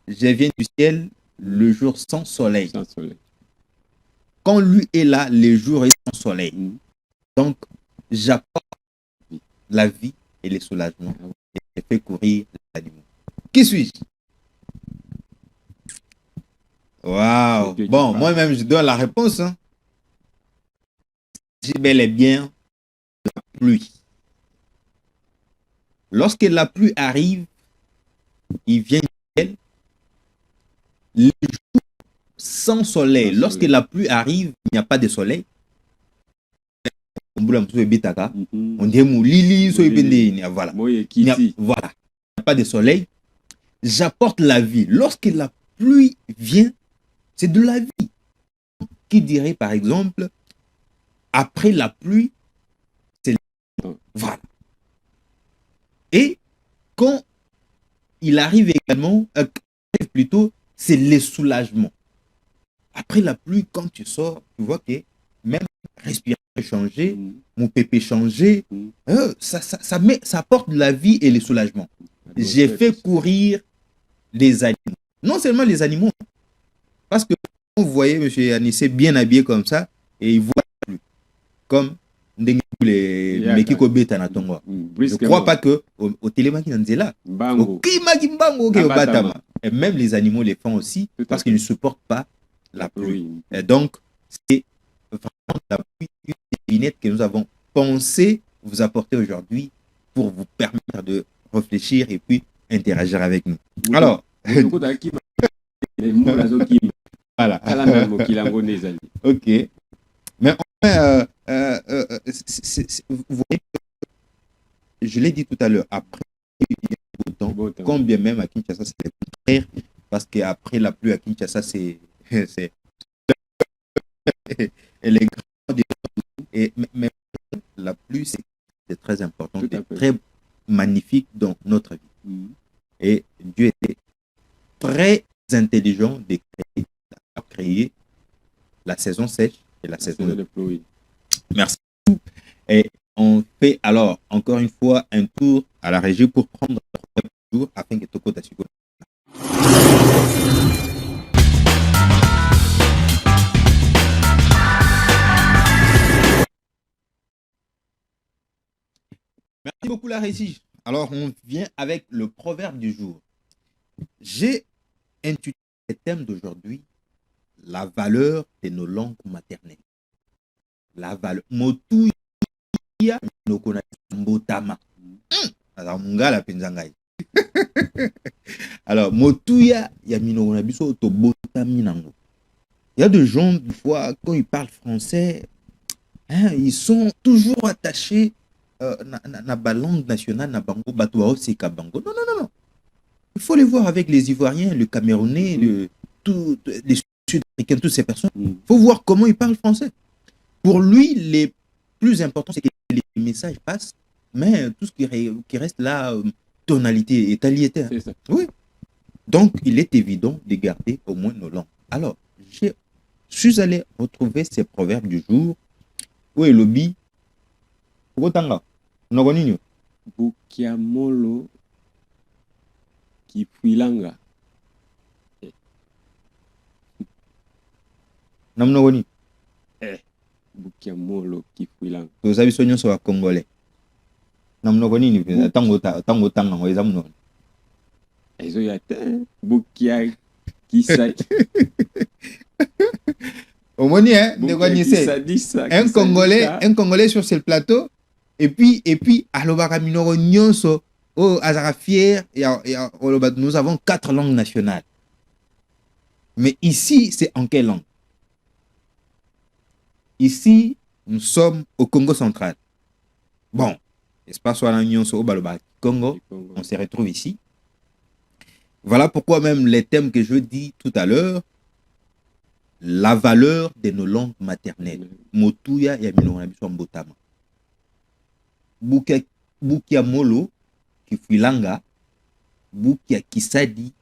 Je viens du ciel, le jour sans soleil. Sans soleil. Quand lui est là, les jours est sans soleil. Donc, j'apporte la vie et les soulagements. Et je fais courir les animaux. Qui suis-je? Waouh. Bon, moi-même, je donne la réponse. Hein. C'est bel et bien la pluie. Lorsque la pluie arrive, il vient du ciel. Les jours sans soleil. Lorsque la pluie arrive, il n'y a pas de soleil. On dit voilà. Il n'y a pas de soleil. J'apporte la vie. Lorsque la pluie vient, c'est de la vie. Qui dirait par exemple, après la pluie, c'est voilà. Et quand il arrive également, plutôt, c'est les soulagements. Après la pluie, quand tu sors, tu vois que même respirer changer, mon pépé changer, ça apporte de la vie et les soulagements. J'ai fait courir les animaux. Non seulement les animaux, parce que vous voyez M. Anissé bien habillé comme ça, et il voit plus. Comme les Mekiko Beta na Tongo. Je ne crois pas que au télémaki là. Et même les animaux les font aussi, parce qu'ils ne supportent pas la pluie. Et donc, c'est vraiment la pluie, une devinette que nous avons pensé vous apporter aujourd'hui pour vous permettre de réfléchir et puis interagir avec nous. Alors, voilà. Ok. Mais enfin, vous voyez, je l'ai dit tout à l'heure, après beau temps, combien même à Kinshasa c'est le contraire, parce qu'après la pluie à Kinshasa c'est elle est grande et même la pluie c'est très important, c'est très magnifique dans notre vie. Et Dieu était très intelligent de créer la saison sèche et la saison de pluie. Merci beaucoup. Et on fait alors encore une fois un tour à la régie pour prendre le tour afin que Toko Tasuko. Merci beaucoup la régie. Alors on vient avec le proverbe du jour. J'ai intitulé le thème d'aujourd'hui la valeur de nos langues maternelles. La valeur. Motu ya nokona mbotama. Mungala penzangai. Alors, motuya ya minokona biso to botami nango. Il y a des gens, des fois, quand ils parlent français, hein, ils sont toujours attachés na langue nationale na bango bato baoseka bango. Non, non, non, non. Il faut les voir avec les Ivoiriens, le Camerounais, les Sud-Africains, toutes ces personnes. Il faut voir comment ils parlent français. Pour lui, les plus important, c'est que les messages passent, mais tout ce qui reste là, tonalité, étaliétaire. C'est ça. Oui. Donc, il est évident de garder au moins nos langues. Alors, je suis allé retrouver ces proverbes du jour. Où est le bi? Rotanga. Nogonino. Bukiamolo Kifuilanga. Nam Nogoni. Bukiamolo Kifuilanga. Vous avez soigné sur la Congolais. Nam Nogoni, tango tanga, on les a non. Ezo yate. Bukia Kisa. Au moins, hein, un Congolais sur ce plateau, et puis, alobaka minoro nyonso, oh, azara fier, nous avons 4 langues nationales. Mais ici, c'est en quelle langue? Ici, nous sommes au Congo central. Bon, espace soit nyonso au baloba Congo, on se retrouve ici. Voilà pourquoi même les thèmes que je dis tout à l'heure, la valeur de nos langues maternelles. Motuya ya minora biso mbotama. Bukia molo Kifuilanga, Bukia kisadi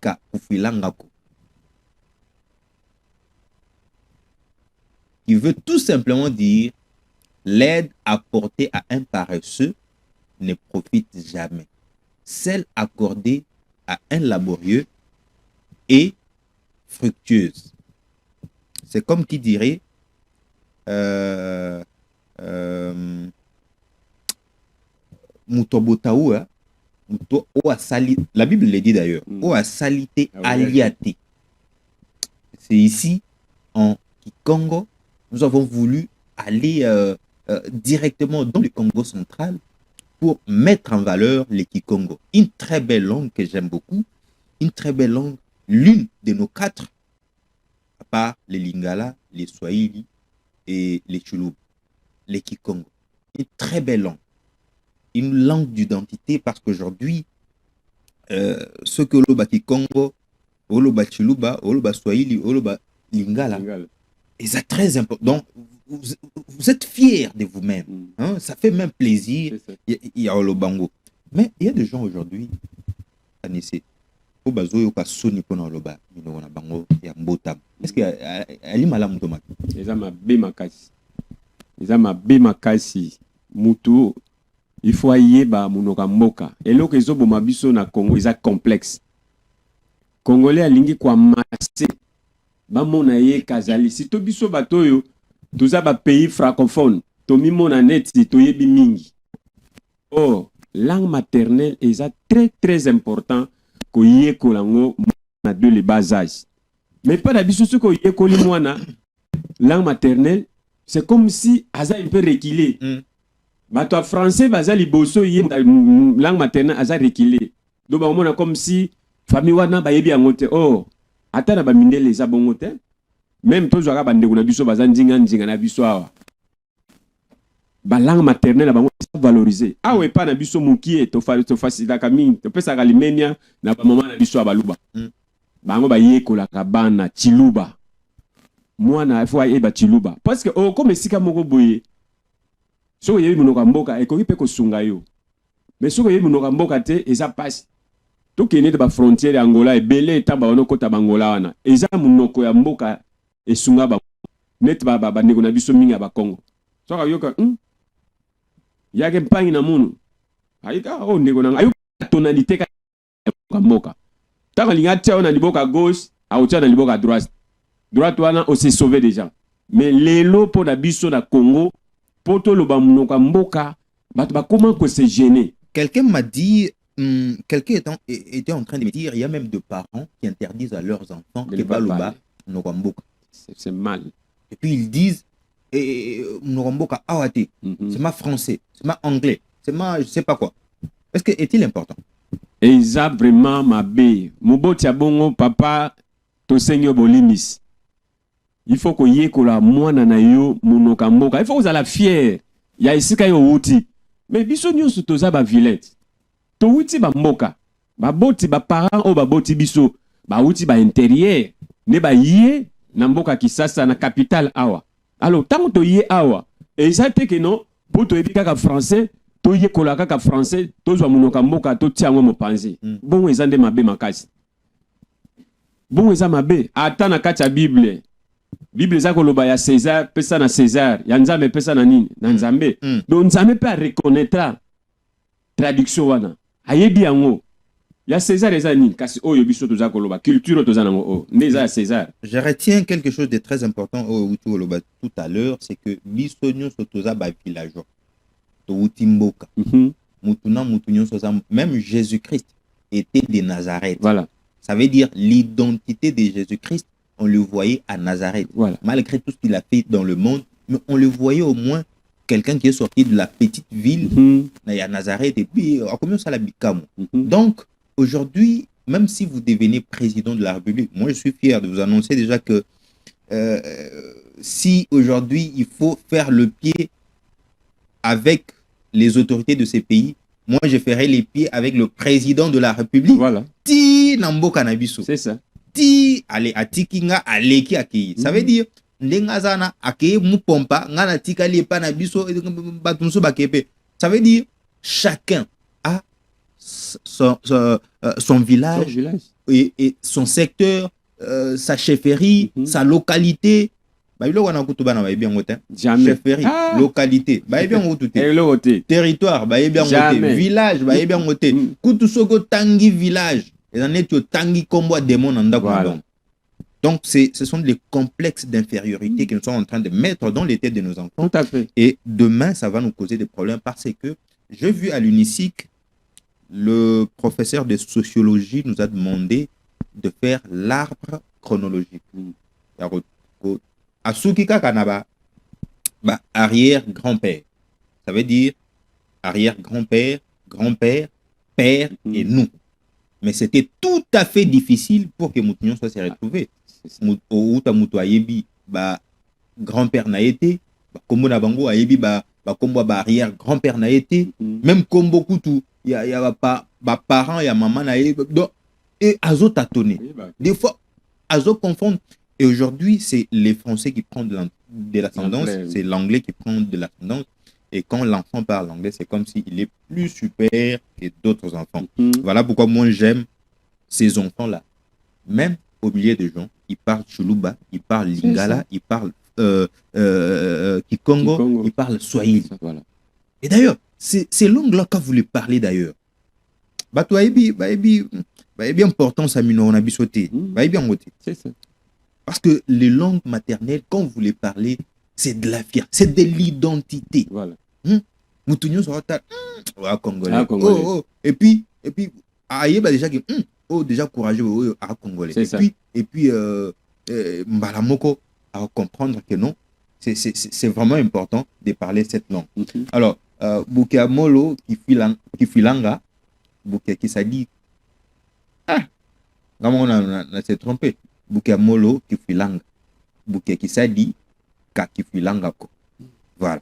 ka Kufilanga ko. Qui veut tout simplement dire l'aide apportée à un paresseux ne profite jamais. Celle accordée à un laborieux est fructueuse. C'est comme qui dirait Mutobotaoua, la Bible le dit d'ailleurs, Oa salité aliate. C'est ici, en Kikongo, nous avons voulu aller directement dans le Congo central pour mettre en valeur les Kikongo. Une très belle langue que j'aime beaucoup, une très belle langue, l'une de nos 4, à part les Lingala, les Swahili et les Chulub, les Kikongo. Une très belle langue. Une langue d'identité parce qu'aujourd'hui, ce que l'Oba Kikongo, l'Oba Chuluba, l'Oba Swahili, l'Oba Lingala, et c'est très important. Donc, vous êtes fiers de vous-même. Hein? Ça fait même plaisir. Il y a Olobango. Mais il y a des gens aujourd'hui, Anissé, est-ce que Ali Malam Tomate? Les makasi mutu il faut ayeba munoka mboka eloko ezoboma biso na Congo eza complexe. Congolais alingi kwa masse bamona ye kazali si to biso batoyo toza ba pays francophone tomi mona neti toyebi mingi. Oh, langue maternelle eza très très important ko yekolango na de le bas âge. Mais pas d'habitude ce ko yekoli mwana langue maternelle, c'est comme si aza un peu reculé. Bato français baza liboso ye langue maternelle aza reculé. Do ba mona comme si famille wana ba yebi angote. Oh, ata na ba mindele eza bongote. Même to joaka bandeko na biso baza ndinga na biso awa. Ba langue maternelle ba valoriser. Ah ouais pas na biso mukie to facile ka mingi to pesa ka limenia na ba mama na biso abaluba. Bango ba yekola ka bana chiluba. Mwana il faut ayeba chiluba parce que oh comme sika moko boye. So yebi munoka mboka ekoki pe ko sunga yo. Mais so yebi munoka mboka te eza passe. To kene de ba frontière Angola e belé tamba ono kota bangola wana. Eza munoko ya mboka e sunga ba net ba ndeko na biso minga ba Congo. So ka yoka yake mpangi na munu ayika o ndeko na ayo tonalité ka mboka taka linga tia na liboka gauche au tia na liboka droite wana on s'est sauvé déjà mais lelo po na biso na Congo poto lo ba munoka mboka bato ba comment que c'est gêné. Quelqu'un m'a dit quelqu'un était en train de me dire il y a même de parents qui interdisent à leurs enfants que baloba munoka mboka. C'est mal. Et puis ils disent Mnoromboka awate, c'est ma français, c'est ma anglais, c'est ma je sais pas quoi. Est-ce que est-il important? Et ils a vraiment ma bé. Moboti abongo papa to seigneur bolimis. Il faut que yé ko la mwana na yo munoka mboka. Il faut que vous la fier. ya esika yo wuti mais biso nyonso toza ba villette to wuti ba mboka ba boti ba parents o ba boti biso ba wuti ba intérieur ne ba yé na mboka Kisasa na capitale awa alors tant to yé awa et ça te que non pour to ebika français to yé kolaka ka français to zwa munoka mboka to tiango mopanzi bon ezande mabe makasi bon eza mabe ata na kati ya Bible eza koloba ya César pesa na César ya Nzambe pesa na nini na Nzambe donc Nzambe pe reconnaîtra traduction wana ayebi yango ya César eza nini kasi oyo biso toza koloba culture toza nango o ndeza ya César. Je retiens quelque chose de très important au koloba tout à l'heure, c'est que biso nyonso toza ba villageois to utimboka mutuna mutunyo soza même Jésus-Christ était de Nazareth. Voilà. Ça veut dire l'identité de Jésus-Christ, on le voyait à Nazareth. Voilà. Malgré tout ce qu'il a fait dans le monde, mais on le voyait au moins quelqu'un qui est sorti de la petite ville, à Nazareth, et puis comment ça l'a bicamo. Donc, aujourd'hui, même si vous devenez président de la République, moi je suis fier de vous annoncer déjà que si aujourd'hui il faut faire le pied avec les autorités de ces pays, moi je ferai les pieds avec le président de la République. Voilà. Ti nambo kanabiso. C'est ça. Ti ale atikinga aleki akei. Ça veut dire ndengazana akei mupompa ngana tikali pa na biso batumso bakepe. Ça veut dire chacun a son village et son secteur, sa chefferie, sa localité. Jamais. Chefferie, localité, territoire, village, Kutusoko Tangi village, Tangi Kombo Demon. Donc, ce sont les complexes d'infériorité que nous sommes en train de mettre dans les têtes de nos enfants. Tout à fait. Et demain, ça va nous causer des problèmes parce que j'ai vu à l'UNICIC, le professeur de sociologie nous a demandé de faire l'arbre chronologique. Asukika Kanaba, arrière-grand-père. Ça veut dire arrière-grand-père, grand-père, père et nous. Mais c'était tout à fait difficile pour que Moutounion soit se retrouvé. Grand-père n'a été, Kombo Nabango a été, Kombo arrière-grand-père n'a été, même Kombo Koutou, il y a pas parents, il y a maman n'a été. Et Azo t'a tonné. Des fois, Azo confond. Et aujourd'hui, c'est les Français qui prennent de l'ascendance, c'est l'anglais qui prend de l'ascendance. Et quand l'enfant parle anglais, c'est comme s'il est plus super que d'autres enfants. Voilà pourquoi moi j'aime ces enfants-là. Même au milieu des gens, ils parlent Chuluba, ils parlent Lingala, ils parlent Kikongo, ils parlent Swahili. Voilà. Et d'ailleurs, ces langues-là, quand vous les parlez d'ailleurs, bien important, ça on a bisoté. C'est ça. Parce que les langues maternelles, quand vous les parlez, c'est de la fierté, c'est de l'identité. Voilà. Moutounion sera congolais. Et puis, déjà déjà courageux à congolais. Et puis, Mbalamoko à comprendre que non, c'est vraiment important de parler cette langue. Alors, Bukia Molo qui filanga, Bukia qui s'est dit, comment on s'est trompé. Bukia Molo qui filanga, Bukia qui s'est dit, qui filanga. Voilà.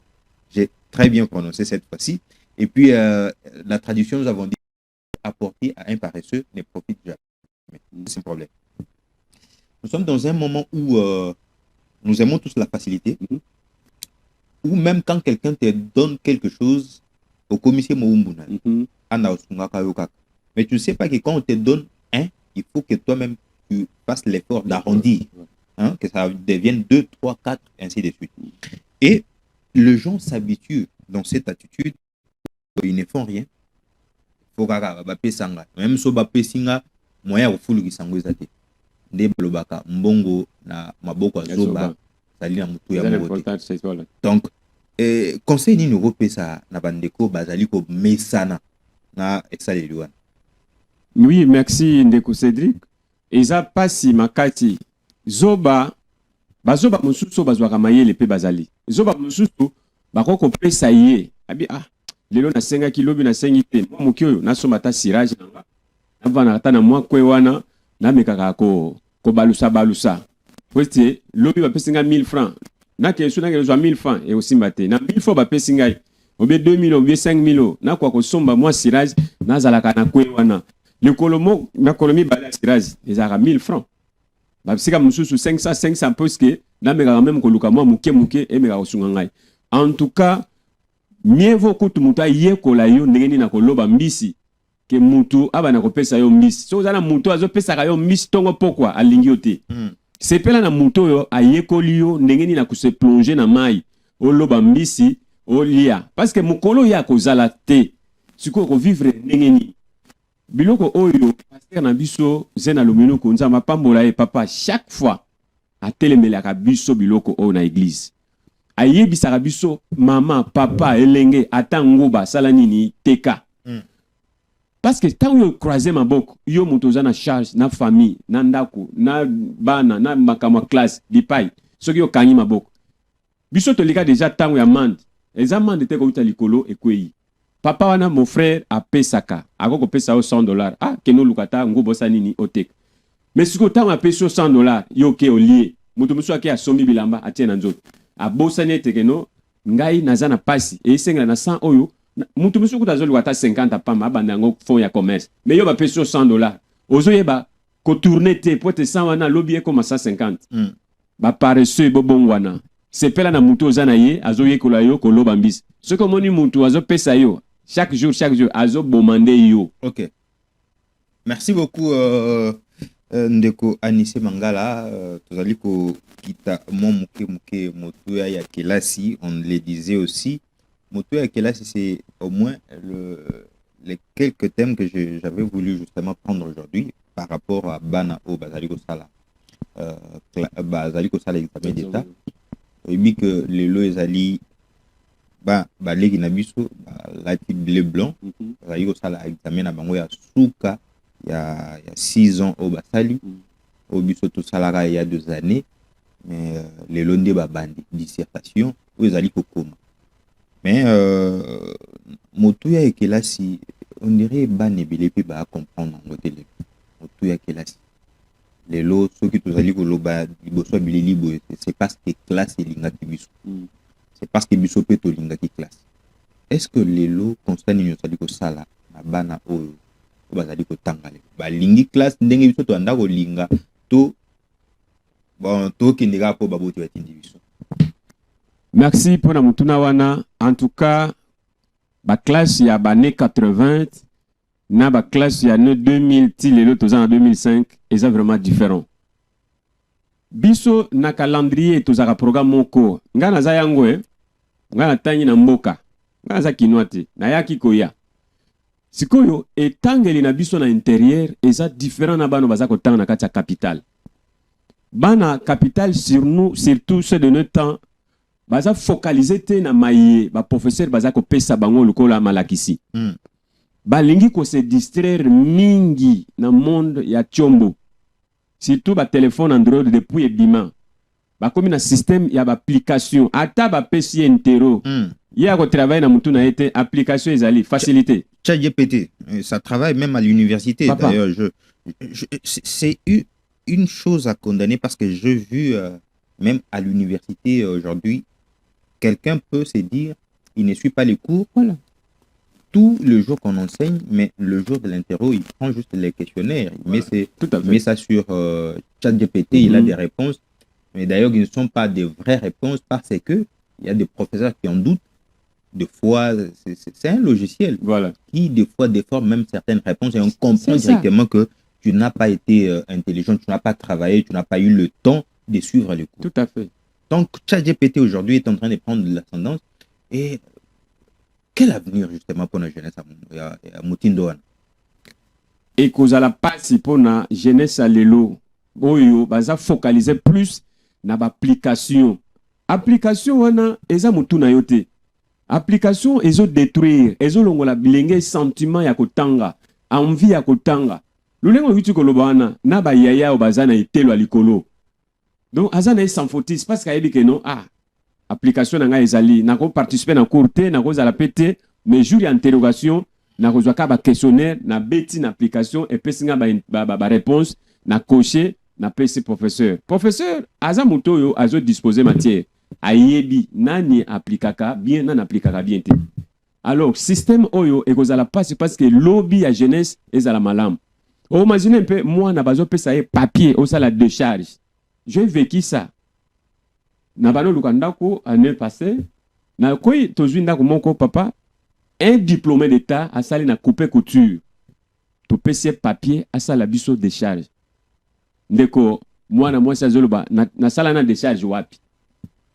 J'ai très bien prononcé cette fois-ci. Et puis, la tradition, nous avons dit, apporter à un paresseux ne profite jamais. C'est un problème. Nous sommes dans un moment où nous aimons tous la facilité, ou même quand quelqu'un te donne quelque chose, au commissaire Moumbuna, mais tu ne sais pas que quand on te donne un, il faut que toi-même tu fasses l'effort d'arrondir, que ça devienne 2, 3, 4, ainsi de suite. Et les gens s'habituent dans cette attitude, ils ne font rien. Faut même si on singa moyen au fulu kisango ezate nde balobaka mbongo na maboko azoba sali na mutu ya moto. Donc conseil ni repesa na bandeko bazali ko mesana na esaleli wana. Oui, merci Ndeko Cédric. Eza pasi makati zoba bazoba mususu bazwaka mayele pe bazali zoba mususu bakoko pesa ye abi lelo na senga kilobi na sengi te moki oyo nasomba ta sirage navana ata na mwa kwe wana namekaka ko balusa kwete lobi bapesinga 1000 francs na ke so na ke zo 1000 francs et aussi maté na 1000 fois ba pesi ngai obie 2000 obie 5000 na kwa ko somba moi sirage na zalaka na kwe wana le kolomo na kolomi ba sirage ezaka 1000 francs ba sika mususu 500 parce que na mega même ko luka moi muke et mega osunga ngai en tout cas mieux vaut que muta yekola yo ndengeni na koloba mbisi ke mutu abana ko pesa yo mbisi so zana mutu azo pesa ka yo mbisi tongo pokwa alingi yo te sepela na mutu yo ayekoli yo ndengeni na ko se plonger na mai oloba mbisi olia parce que mukolo ya kozala te siko ko vivre ndengeni biloko oyo pasteur na biso zena lumino ko nzama pambola e papa chaque fois atelembelaka biso biloko oyo na église ayebisaka biso mama papa elenge atangoba sala nini teka parce que tant yo croiser maboko yo moto za na charge na famille na ndako na bana na makama classe bipai soki yo kangi maboko biso tolika déjà tango ya mande eza mande te ko uta likolo ekwei papa wana mon frère a pesaka akoko pesa $100 ah keno lukata ngobo sa nini oteka mais siko tango a peso $100 yo ke olie moto muso ake asombi bilamba atie na nzoto abosani tekeno ngai nazana pasi e senga na 100 oyo mutu muso kutazo lukata 50 pamba abanda ngo fond ya commerce mais yo ba peso $100 ozoyeba ko tourner te pote 100 wana lobby ko ma 150 ba paresseux bobongwana sepela na mutu ozana ye azoye kola yo ko loba mbisi ce que moni mutu azo pesa yo chaque jour azo bomande yo. OK. Merci beaucoup ndeko Anissé Mangala tozali ko kita muke moto ya kelasi on le disait aussi moto ya kelasi c'est au moins les quelques thèmes que j'avais voulu justement prendre aujourd'hui par rapport à bana o bazali ko sala examen d'état et bien que les lois ezali ba legi na biso la type bleu blanc bazali ko sala examen na bango ya suka ya 6 ans au basali au biso to salara il y a 2 années mais les londe ba bandi dissertation ou ezali ko koma mais moto ya kelasi on dirait ba nebele pe ba comprendre ngotele moto ya kelasi lelo soki tozali ko loba liboso bilili boye c'est parce que classe elingaki biso c'est parce que biso pe to lingaki classe est-ce que lelo constat nini osali ko sala na bana oyo bazali ko tangale ba lingi classe ndenge biso to anda ko linga to bon to kindika po baboti ya tindi biso. Merci pour la mutuna wana en tout cas ba classe ya bané 80 na ba classe ya 2000 ti lelo toza en 2005 eza vraiment différent biso na calendrier tozaka programme moko ngana za yango ngana tangi na mboka ngana za kinwate na yaki koya sikoyo etangeli na biso na intérieur eza différent na bano bazako tanga na kati ya capitale bana capitale sur nous surtout ceux de notre temps baza focaliser te na maye ba professeur bazako pesa bango lokola malakisi balingi ko se distraire mingi na monde ya chombo surtout ba téléphone Android depuis ebima ba komi na système ya ba application ata ba PC intero ya ko travailler na mutu na été application ezali facilité ChatGPT ça travaille même à l'université d'ailleurs c'est une chose à condamner parce que j'ai vu même à l'université aujourd'hui quelqu'un peut se dire il ne suit pas les cours voilà tout le jour qu'on enseigne mais le jour de l'interro il prend juste les questionnaires il met ça sur ChatGPT il a des réponses mais d'ailleurs ils ne sont pas des vraies réponses parce que il y a des professeurs qui en doutent des fois c'est un logiciel qui des fois déforme même certaines réponses et on comprend directement que tu n'as pas été intelligent, tu n'as pas travaillé, tu n'as pas eu le temps de suivre les cours. Tout à fait. Donc, ChatGPT aujourd'hui est en train de prendre de l'ascendance. Et quel avenir justement pour la jeunesse à Moutindo? Et qu'on a la passe pour la jeunesse à l'élo. Oyo, baza focaliser plus na application. Application wana eza mutu na yote. Application ezo détruire, ezo longola bilenge sentiment ya kotanga, envie ya kotanga. Lulengo yuti kolobana na ba yaya obazana itelo alikolo. Donc azana sans fautis parce qu'ayebi que non application na nga ezali na ko participer na courte na ko za la pété mais jour d'interrogation na ko zwa ka ba questionnaire na beti na application et pesinga ba réponse na cocher na PC professeur aza muto yo azo disposer matière ayebi nani aplikaka bien nani aplikaka bien te. Alors système oyo ekozala passe parce que lobby à jeunesse ezala malamu. O imagine un peu moi na bazo pesa ye papier au sala de charge. J'ai vécu ça. Na bano lukandako année passée na koi tozwi ndako moko papa un diplômé d'état a sali na couper couture. To pese papier a sala biso de charge. Ndeko moi na moi sazoloba na sala na de charge wapi.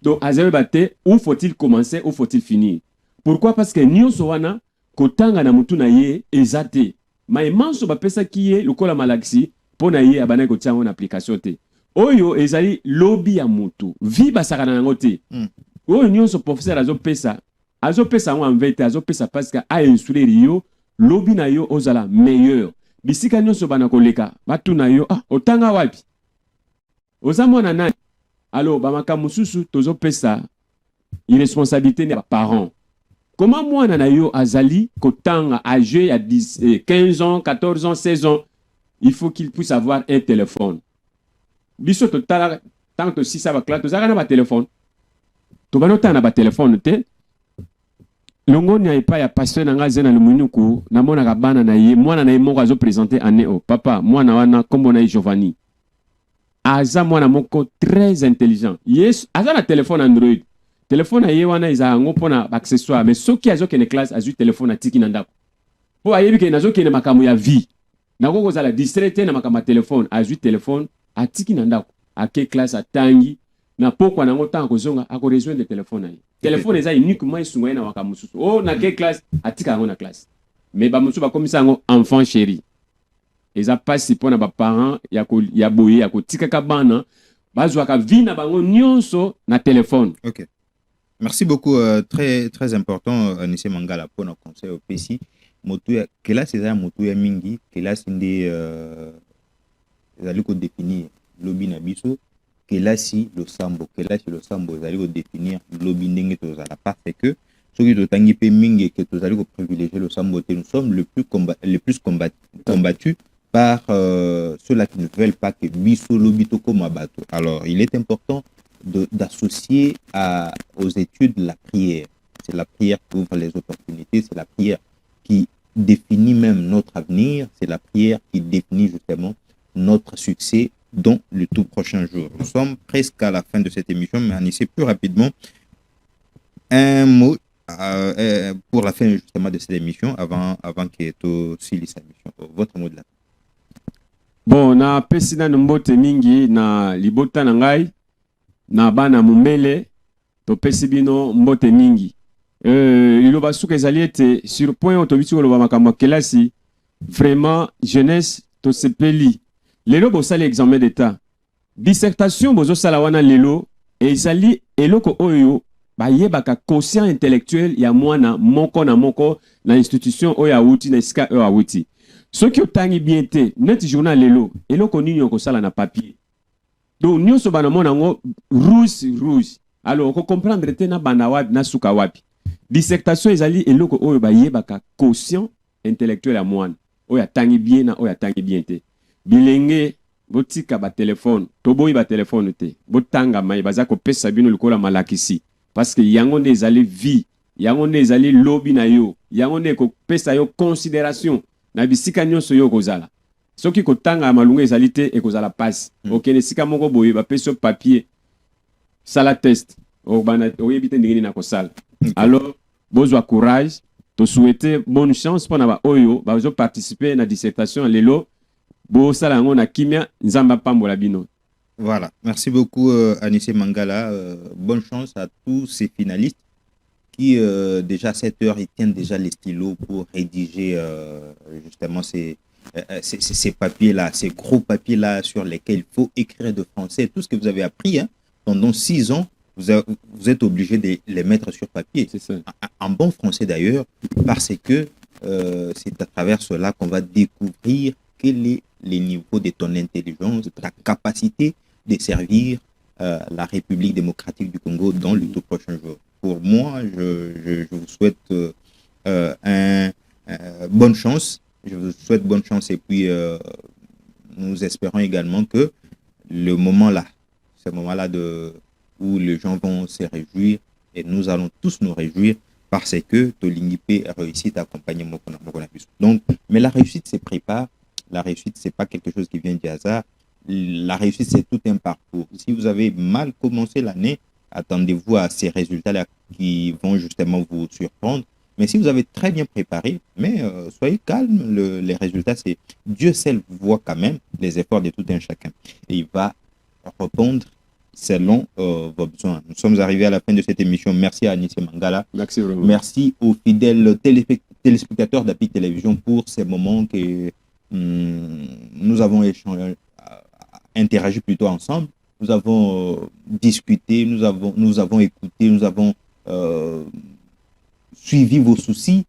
Donc azebe bate où faut-il commencer où faut-il finir? Pourquoi? Parce que nyonso wana kotanga na mutu na ye ezate. Ma emanso ba pesa ki ye lokola malaxi pona ye abana ko tiango na application te. Oyo ezali lobby ya mutu. Vi basaka na yango te. Oyo nyonso professeur azo pesa ngo en vérité azo pesa parce que a instruire yo lobby na yo ozala meilleur. Bisika nyonso bana koleka batu na yo otanga wapi? Ozamona nani? Alors bamaka mususu tozo pesa irresponsabilité des parents. Comment moi na yo azali kotanga âgé à 15 ans, 14 ans, 16 ans, il faut qu'il puisse avoir un téléphone. Biso totala tant que si ça va clair, tozaka na ba téléphone. To banota na ba téléphone te. Longo nya epa ya pasteur na nga zena lumunuku na mona ka bana na ye mwana na ye moko azo présenter année o papa mwana wana kombo na Giovanni. Aza mwana moko très intelligent. Yes, aza na téléphone Android. Téléphone a yewana iza ngo pona accessoire mais soki azo kene classe azu téléphone atiki na ndako. Po ayebi ke nazo kene makamu ya vie. Nako ko zala distraité na makama téléphone azu téléphone atiki na ndako. Ake classe atangi na pokwa nango tango kozonga ako rejoindre téléphone na ye. Téléphone eza uniquement sungoye na waka mususu. Oh na ke classe atika ngo na classe. Mais ba mususu ba komisa ngo enfant chéri. Eza pasi pona ba parents ya boye ya kotika ka bana bazwa ka vie na bango nyonso na téléphone. OK. Merci beaucoup. Très, très important, Anissé Mangala, pour nos conseils au PC. Kela c'est un motu ya mingi, kela c'est des zali ko définir lobby na biso, kela si le sambo zali ko définir lobby ndenge to zala parce que ceux qui totangi pe mingi que to zali ko privilégier le sambo, nous sommes le plus combattus par ceux-là qui ne veulent pas que biso lobby to comme abato. Alors, il est important d'associer aux études la prière. C'est la prière qui ouvre les opportunités, c'est la prière qui définit même notre avenir, c'est la prière qui définit justement notre succès dans le tout prochain jour. Nous sommes presque à la fin de cette émission, mais on essaie plus rapidement un mot pour la fin justement de cette émission, avant qu'il y ait aussi l'émission. Votre mot de la fin. Bon, na pesina mbote mingi na libota na ngai na bana mumele to pesibino mbote mingi liloba suka ezali ete sur point otobisi koloba makambo kelasi vraiment jeunesse to sepeli lelo bosali examen d'état dissertation bozo sala wana lelo ezali eloko oyo bayebaka quotient intellectuel ya mwana moko na institution oyo awuti na esika oyo awuti soki otangi bien te net journal lelo eloko nini okosala na papier. Donc, nous sommes dans rouge. Alors, on comprendre te na bana wapi na suka wapi. Dissertation ezali eloko oyo ba yebaka quotient intellectuel à moine. Oya tangi bien na oya tangi bien te. Bilenge botika ba téléphone, toboyi ba téléphone te. Botanga mai baza ko pesa bino likola malakisi parce que yango ne ezali vie, yango ne ezali lobby na yo, yango ne ko pesa yo considération na bisika nyonso yo kozala. Soki kotanga malunga ezalité et kozala passe. OK, ne sika moko boye ba peso papier. Sala test. O bana oyebite ndingini na kosala. Alors, bozwa courage, to souhaiter bonne chance pour na ba oyo ba zo participer na dissertation lelo. Bo sala ngo na kimia nzamba pambola bino. Voilà. Merci beaucoup Anissé Mangala. Bonne chance à tous ces finalistes qui déjà à 7 heures ils tiennent déjà les stylos pour rédiger justement ces papiers-là, ces gros papiers-là sur lesquels il faut écrire de français. Tout ce que vous avez appris pendant 6 ans, vous êtes obligé de les mettre sur papier. C'est ça. En bon français d'ailleurs, parce que c'est à travers cela qu'on va découvrir quel est le niveau de ton intelligence, ta capacité de servir la République démocratique du Congo dans le tout prochain jour. Pour moi, je vous souhaite bonne chance. Je vous souhaite bonne chance et puis nous espérons également que ce moment-là où les gens vont se réjouir et nous allons tous nous réjouir parce que Tolingipé a réussi à accompagner Mokona Biso. Donc, mais la réussite se prépare. La réussite, c'est pas quelque chose qui vient du hasard. La réussite, c'est tout un parcours. Si vous avez mal commencé l'année, attendez-vous à ces résultats-là qui vont justement vous surprendre. Mais si vous avez très bien préparé, mais soyez calme, les résultats, c'est Dieu seul voit quand même les efforts de tout un chacun. Et il va répondre selon vos besoins. Nous sommes arrivés à la fin de cette émission. Merci à Anissé Mangala. Merci vraiment. Merci aux fidèles téléspectateurs d'APIC Télévision pour ces moments que nous avons échangé, interagi plutôt ensemble. Nous avons discuté, nous avons écouté, nous avons suivi vos soucis.